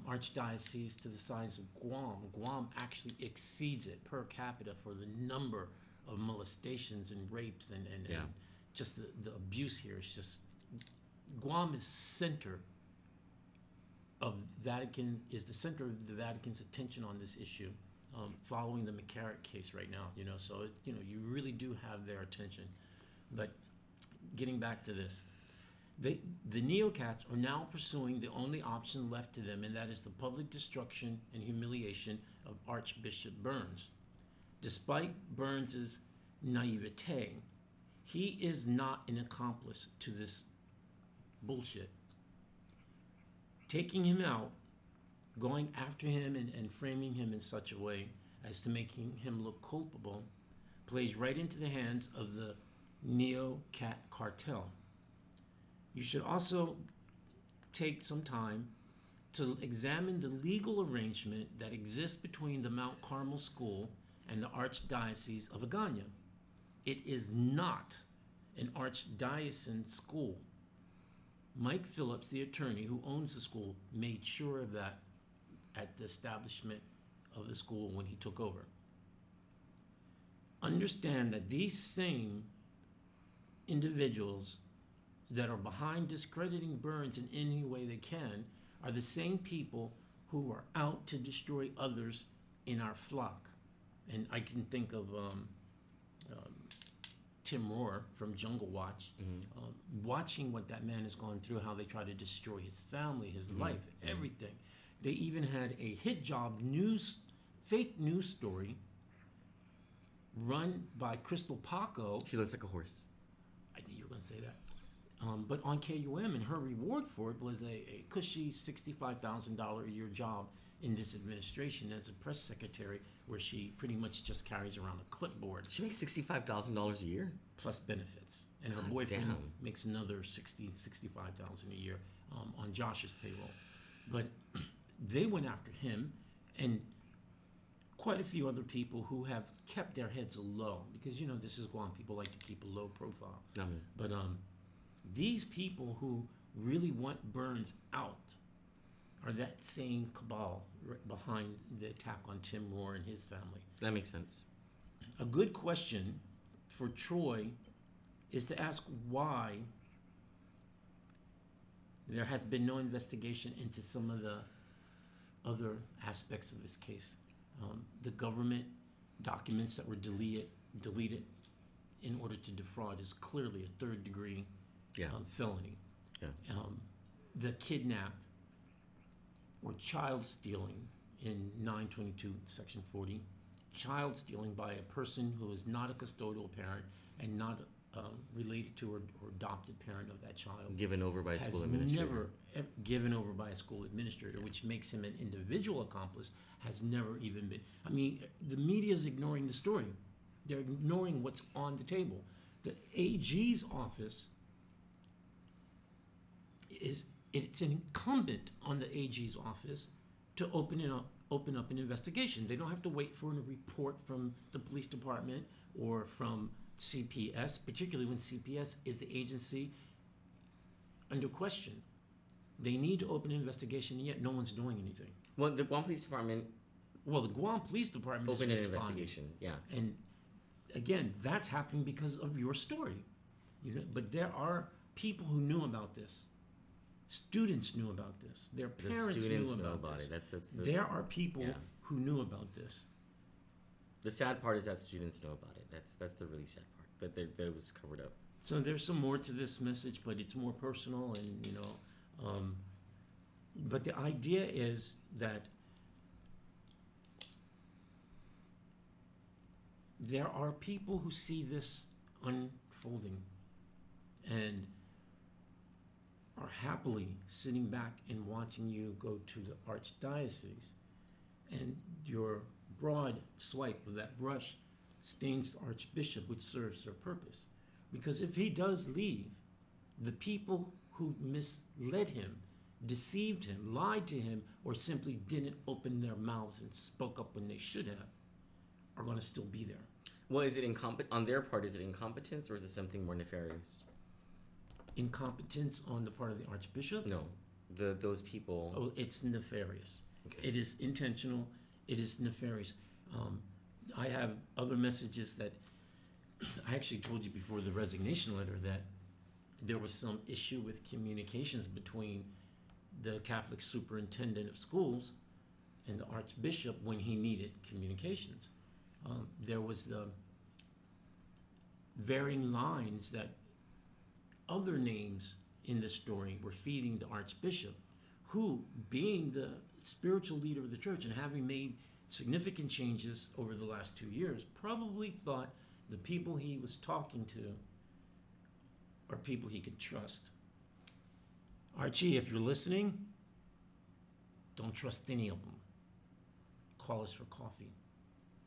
archdiocese to the size of Guam, Guam actually exceeds it per capita for the number of molestations and rapes and just the abuse here is just. Guam is the center of the Vatican's attention on this issue, following the McCarrick case right now. So you really do have their attention. But getting back to this, the neocats are now pursuing the only option left to them, and that is the public destruction and humiliation of Archbishop Burns. Despite Burns's naivete, he is not an accomplice to this bullshit. Taking him out, going after him and framing him in such a way as to making him look culpable plays right into the hands of the Neo-Cat cartel. You should also take some time to examine the legal arrangement that exists between the Mount Carmel School and the Archdiocese of Agana. It is not an archdiocesan school. Mike Phillips, the attorney who owns the school, made sure of that at the establishment of the school when he took over. Understand that these same individuals that are behind discrediting Burns in any way they can are the same people who are out to destroy others in our flock. And I can think of Tim Rohr from Jungle Watch, watching what that man has gone through, how they try to destroy his family, his life, everything. They even had a hit job fake news story run by Crystal Paco. She looks like a horse. I knew you were going to say that. But on KUM, and her reward for it was a cushy $65,000 a year job in this administration as a press secretary, where she pretty much just carries around a clipboard. She makes $65,000 a year? Plus benefits. And her boyfriend makes another $65,000 a year on Josh's payroll. But they went after him and quite a few other people who have kept their heads low, because this is Guam. People like to keep a low profile. But these people who really want Burns out are that same cabal behind the attack on Tim Rohr and his family. That makes sense. A good question for Troy is to ask why there has been no investigation into some of the other aspects of this case. The government documents that were deleted in order to defraud is clearly a third-degree felony. Yeah. The kidnap or child stealing in 922 section 40, child stealing by a person who is not a custodial parent and not related to or adopted parent of that child, given over by a school administrator. Never given over by a school administrator, which makes him an individual accomplice, has never even been. I mean, the media is ignoring the story. They're ignoring what's on the table. The AG's office it's incumbent on the AG's office to open up an investigation. They don't have to wait for a report from the police department or from CPS, particularly when CPS is the agency under question. They need to open an investigation, and yet no one's doing anything. Well, the Guam Police Department. Well, the Guam Police Department opened an responding. investigation. Yeah. And again, that's happening because of your story. But there are people who knew about this. Students knew about this. Their parents knew about this. There are people who knew about this. The sad part is that students know about it. That's the really sad part. That it was covered up. So there's some more to this message, but it's more personal, and but the idea is that there are people who see this unfolding and are happily sitting back and watching you go to the archdiocese, and your broad swipe of that brush stains the archbishop, which serves their purpose. Because if he does leave, the people who misled him, deceived him, lied to him, or simply didn't open their mouths and spoke up when they should have, are going to still be there. Well, is it on their part? Is it incompetence or is it something more nefarious? Incompetence on the part of the Archbishop? No, those people. Oh, it's nefarious. Okay. It is intentional. It is nefarious. I have other messages that I actually told you before the resignation letter that there was some issue with communications between the Catholic superintendent of schools and the Archbishop when he needed communications. There was the varying lines that other names in the story were feeding the Archbishop, who, being the spiritual leader of the church and having made significant changes over the last 2 years, probably thought the people he was talking to are people he could trust. Archie, if you're listening, don't trust any of them. Call us for coffee.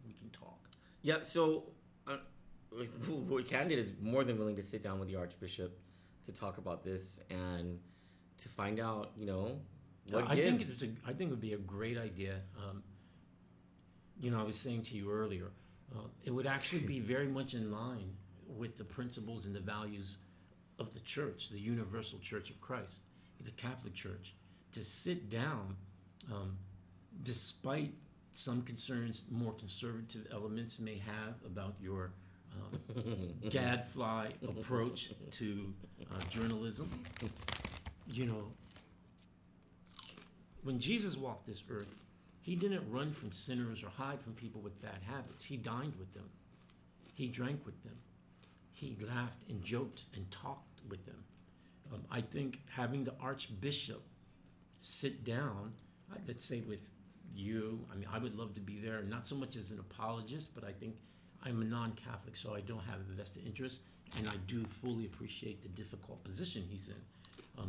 We can talk. Yeah. So, Kandit is more than willing to sit down with the Archbishop to talk about this and to find out, what I gives. think I think it would be a great idea. I was saying to you earlier, it would actually be very much in line with the principles and the values of the church, the universal Church of Christ, the Catholic Church, to sit down, despite some concerns more conservative elements may have about your gadfly approach to journalism. When Jesus walked this earth, he didn't run from sinners or hide from people with bad habits. He dined with them. He drank with them. He laughed and joked and talked with them. I think having the Archbishop sit down, let's say with you, I would love to be there, not so much as an apologist, but I think I'm a non-Catholic, so I don't have a vested interest, and I do fully appreciate the difficult position he's in.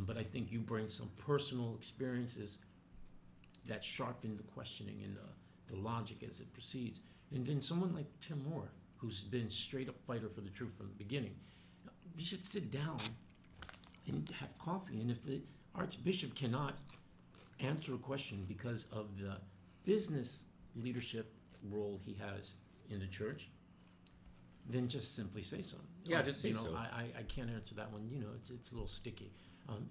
But I think you bring some personal experiences that sharpen the questioning and the logic as it proceeds. And then someone like Tim Moore, who's been straight up fighter for the truth from the beginning, we should sit down and have coffee. And if the Archbishop cannot answer a question because of the business leadership role he has in the church, then just simply say so. Yeah, just say so. I can't answer that one. It's a little sticky.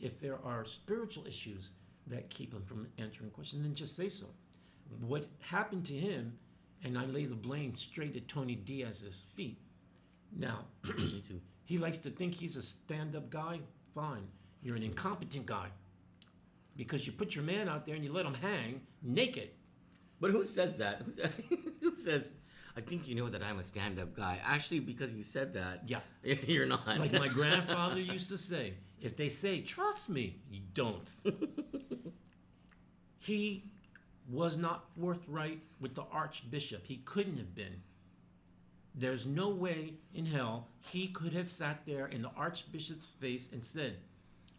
If there are spiritual issues that keep him from answering questions, then just say so. What happened to him, and I lay the blame straight at Tony Diaz's feet. Now, Me too. he likes to think he's a stand-up guy. Fine. You're an incompetent guy because you put your man out there and you let him hang naked. But who says that? Who says, I think you know that I'm a stand-up guy? Actually, because you said that, Yeah. you're not. Like my grandfather used to say, if they say, trust me, you don't. He was not forthright with the Archbishop. He couldn't have been. There's no way in hell he could have sat there in the Archbishop's face and said,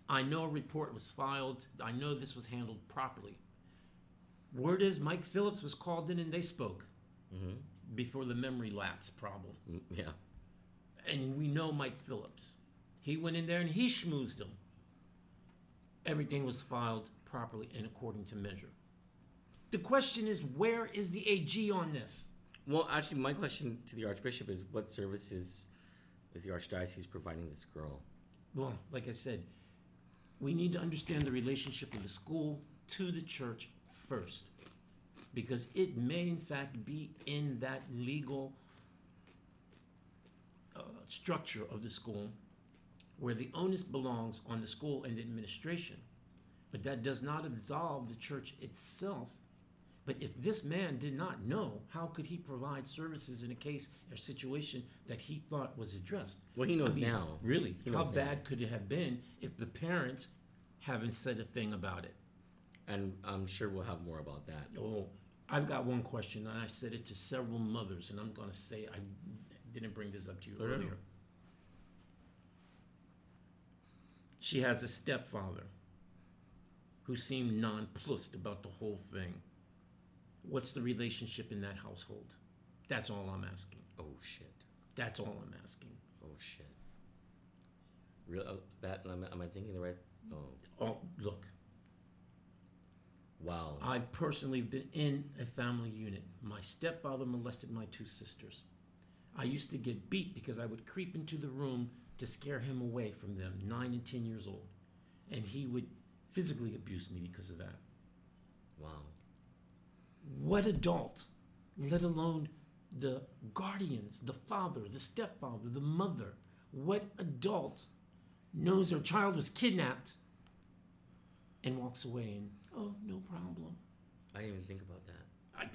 I know a report was filed. I know this was handled properly. Word is Mike Phillips was called in and they spoke before the memory lapse problem. Yeah. And we know Mike Phillips. He went in there and he schmoozed them. Everything was filed properly and according to measure. The question is, where is the AG on this? Well, actually, my question to the Archbishop is, what services is the Archdiocese providing this girl? Well, like I said, we need to understand the relationship of the school to the church first. Because it may, in fact, be in that legal structure of the school where the onus belongs on the school and the administration. But that does not absolve the church itself. But if this man did not know, how could he provide services in a case or situation that he thought was addressed? Well, he knows now. Really? He How knows now. bad could it have been if the parents haven't said a thing about it? And I'm sure we'll have more about that. Oh, I've got one question, and I said it to several mothers, and I'm going to say I didn't bring this up to you No, no, no. earlier. She has a stepfather who seemed nonplussed about the whole thing. What's the relationship in that household? That's all I'm asking. Oh, shit. That's all I'm asking. Oh, shit. Real, am I thinking the right? Oh, Oh, look, wow. I've personally been in a family unit. My stepfather molested my two sisters. I used to get beat because I would creep into the room to scare him away from them, 9 and 10 years old. And he would physically abuse me because of that. Wow. What adult, let alone the guardians, the father, the stepfather, the mother, what adult knows their child was kidnapped and walks away and, oh, no problem? I didn't even think about that.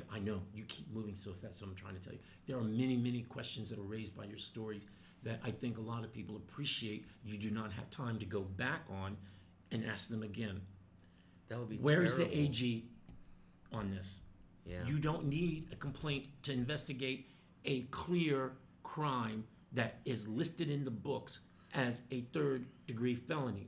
I know, you keep moving so fast, so I'm trying to tell you. There are many, many questions that are raised by your story that I think a lot of people appreciate. You do not have time to go back on and ask them again. That would be Where's terrible. the AG on this? Yeah. You don't need a complaint to investigate a clear crime that is listed in the books as a third-degree felony.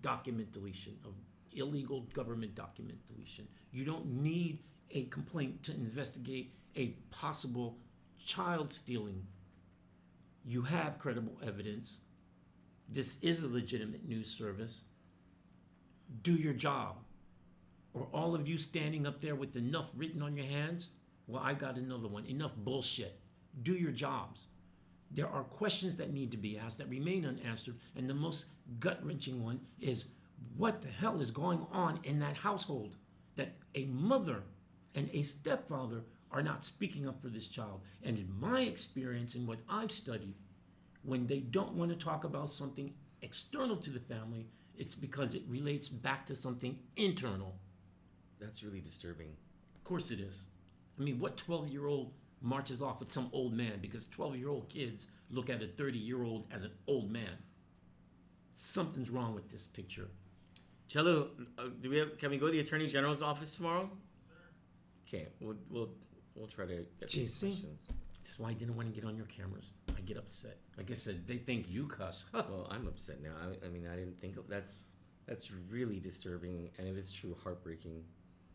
Document deletion, of illegal government document deletion. You don't need a complaint to investigate a possible child stealing. You have credible evidence. This is a legitimate news service. Do your job. Or all of you standing up there with enough written on your hands? Well, I got another one. Enough bullshit. Do your jobs. There are questions that need to be asked that remain unanswered, and the most gut-wrenching one is, what the hell is going on in that household that a mother and a stepfather are not speaking up for this child? And in my experience and what I've studied, when they don't want to talk about something external to the family, it's because it relates back to something internal. That's really disturbing. Of course it is. I mean, what 12-year-old marches off with some old man? Because 12-year-old kids look at a 30-year-old as an old man. Something's wrong with this picture. Cello, can we go to the Attorney General's office tomorrow? Okay, we'll try to get these See? questions. That's why I didn't want to get on your cameras. I get upset. Like I said, they think you cuss. Well, I'm upset now. I mean, I didn't think of that's really disturbing, and if it's true, heartbreaking.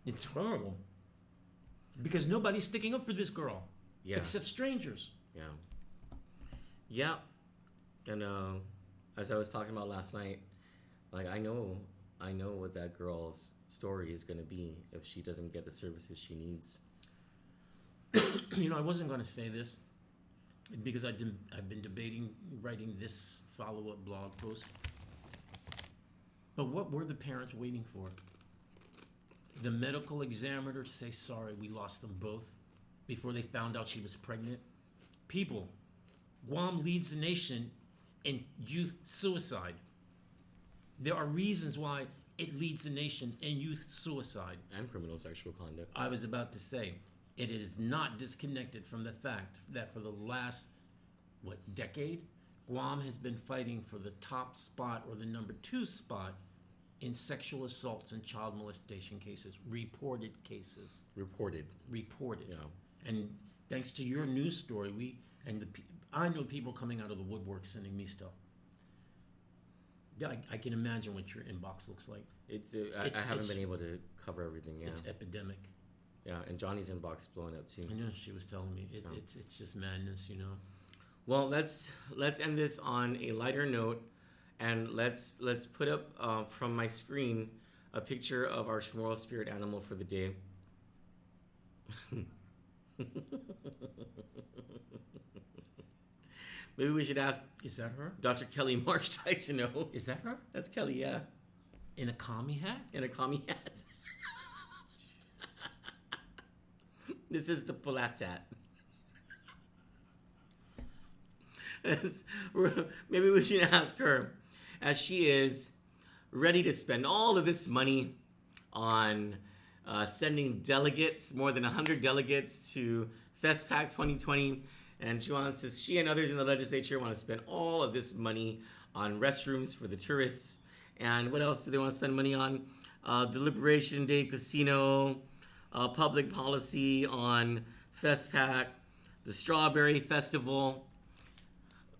It's horrible. Because nobody's sticking up for this girl. Yeah. Except strangers. Yeah. Yeah. And as I was talking about last night, like I know what that girl's story is going to be if she doesn't get the services she needs. You know, I wasn't going to say this because I've been debating writing this follow-up blog post. But what were the parents waiting for? The medical examiner to say, sorry, we lost them both before they found out she was pregnant? People, Guam leads the nation in youth suicide. There are reasons why it leads the nation in youth suicide. And criminal sexual conduct. I was about to say, it is not disconnected from the fact that for the last, decade? Guam has been fighting for the top spot or the number 2 spot in sexual assaults and child molestation cases, reported cases. Reported. Yeah. Yeah. And thanks to your news story, I know people coming out of the woodwork sending me stuff. Yeah, I can imagine what your inbox looks like. I haven't been able to cover everything. Yeah. It's epidemic. Yeah, and Johnny's inbox is blowing up too. I know, she was telling me. It's just madness, you know. Well, let's end this on a lighter note, and let's put up from my screen a picture of our Shmoral spirit animal for the day. Maybe we should ask. Is that her? Dr. Kelly Marsh to know. Is that her? That's Kelly, yeah. In a commie hat? In a commie hat. This is the Pulatat. Maybe we should ask her, as she is ready to spend all of this money on sending delegates, more than 100 delegates to FestPac 2020. And Juan says she and others in the legislature want to spend all of this money on restrooms for the tourists. And what else do they want to spend money on? The Liberation Day Casino, public policy on FestPac, the Strawberry Festival.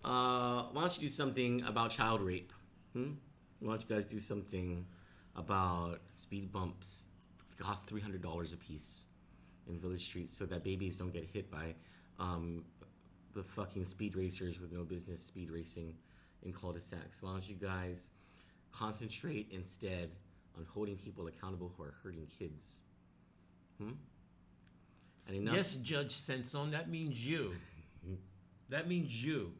Why don't you do something about child rape? Why don't you guys do something about speed bumps? It cost $300 a piece in village streets so that babies don't get hit by the fucking speed racers with no business speed racing in cul-de-sacs. Why don't you guys concentrate instead on holding people accountable who are hurting kids? And enough. Yes, Judge Senson, that means you. That means you.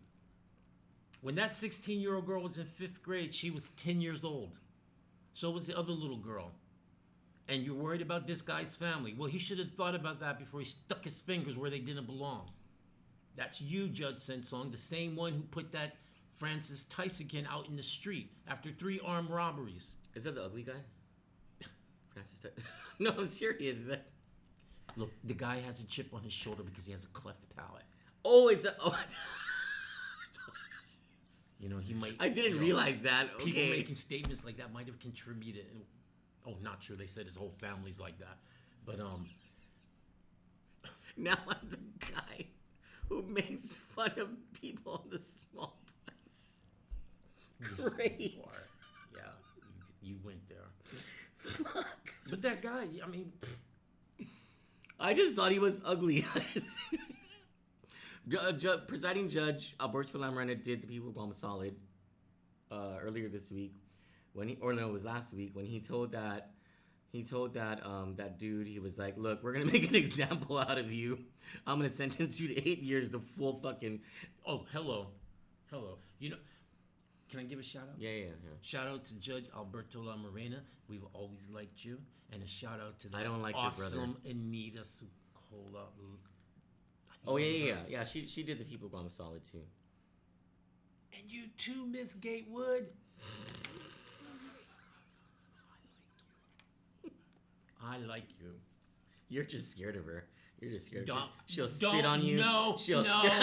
When that 16-year-old girl was in 5th grade, she was 10 years old. So was the other little girl. And you're worried about this guy's family. Well, he should have thought about that before he stuck his fingers where they didn't belong. That's you, Judge Sensong, the same one who put that Francis Tyson out in the street after 3 armed robberies. Is that the ugly guy? Francis No, I'm serious. Look, the guy has a chip on his shoulder because he has a cleft palate. Oh, it's a... Oh, You know, he might... I didn't realize that. Okay. People making statements like that might have contributed. Oh, not true. They said his whole family's like that. But, Now I'm the guy who makes fun of people in the small place. Great. Yeah, you went there. Fuck. But that guy, I mean... I just thought he was ugly. Presiding Judge Alberto Lamorena did the people of Guam solid earlier this week it was last week when he told that that dude, he was like, look, we're gonna make an example out of you. I'm gonna sentence you to 8 years, the full fucking... Oh, hello. You know, can I give a shout out? Yeah. Shout out to Judge Alberto Lamorena. We've always liked you. And a shout out to the I don't like your brother. awesome Anita Sukola. Oh yeah. She did the people of Guam solid too. And you too, Miss Gatewood. I like you. You're just scared of her. You're just scared. She'll Don't, sit on you. No, She'll no, sit. no.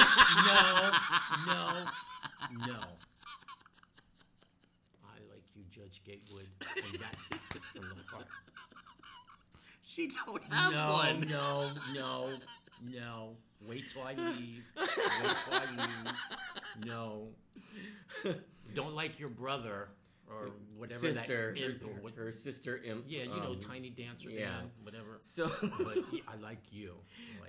I like you, Judge Gatewood, and that's from the heart. She don't have one. No. Wait till I leave. No. Don't like your brother. Or whatever sister, that imp or what, her sister imp. Yeah, you know, tiny dancer man, whatever. So, but yeah, I like you.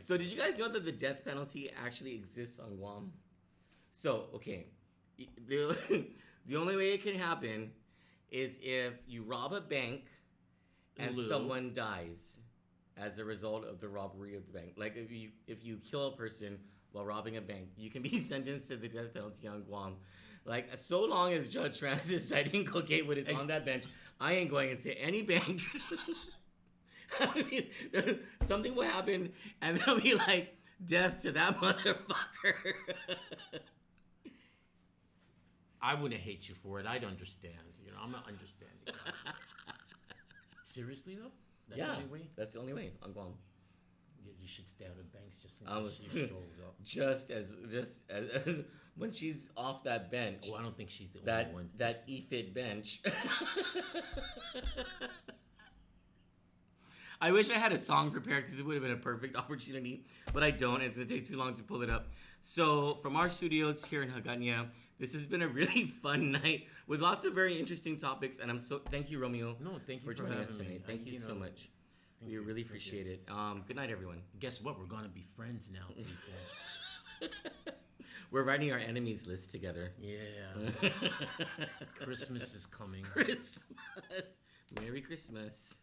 So did you guys know that the death penalty actually exists on Guam? So, okay, the only way it can happen is if you rob a bank and someone dies as a result of the robbery of the bank. Like if you kill a person while robbing a bank, you can be sentenced to the death penalty on Guam. Like, so long as Judge Francis Sidinko Gatewood is on that bench, I ain't going into any bank. I mean, something will happen, and they'll be like, death to that motherfucker. I wouldn't hate you for it. I'd understand. You know, I'm not understanding. Seriously, though? That's the only way? That's the only way on Guam. Yeah, you should stay out of banks just in case she strolls up. Just as when she's off that bench. Oh, I don't think she's the only one. That E-Fit bench. I wish I had a song prepared because it would have been a perfect opportunity, but I don't. It's going to take too long to pull it up. So from our studios here in Hagåtña, this has been a really fun night with lots of very interesting topics, and thank you, Romeo. No, thank you for joining us having tonight. me. Thank you so much. We really appreciate it. Good night, everyone. Guess what? We're going to be friends now, people. We're writing our enemies list together. Yeah. Christmas is coming. Christmas. Merry Christmas.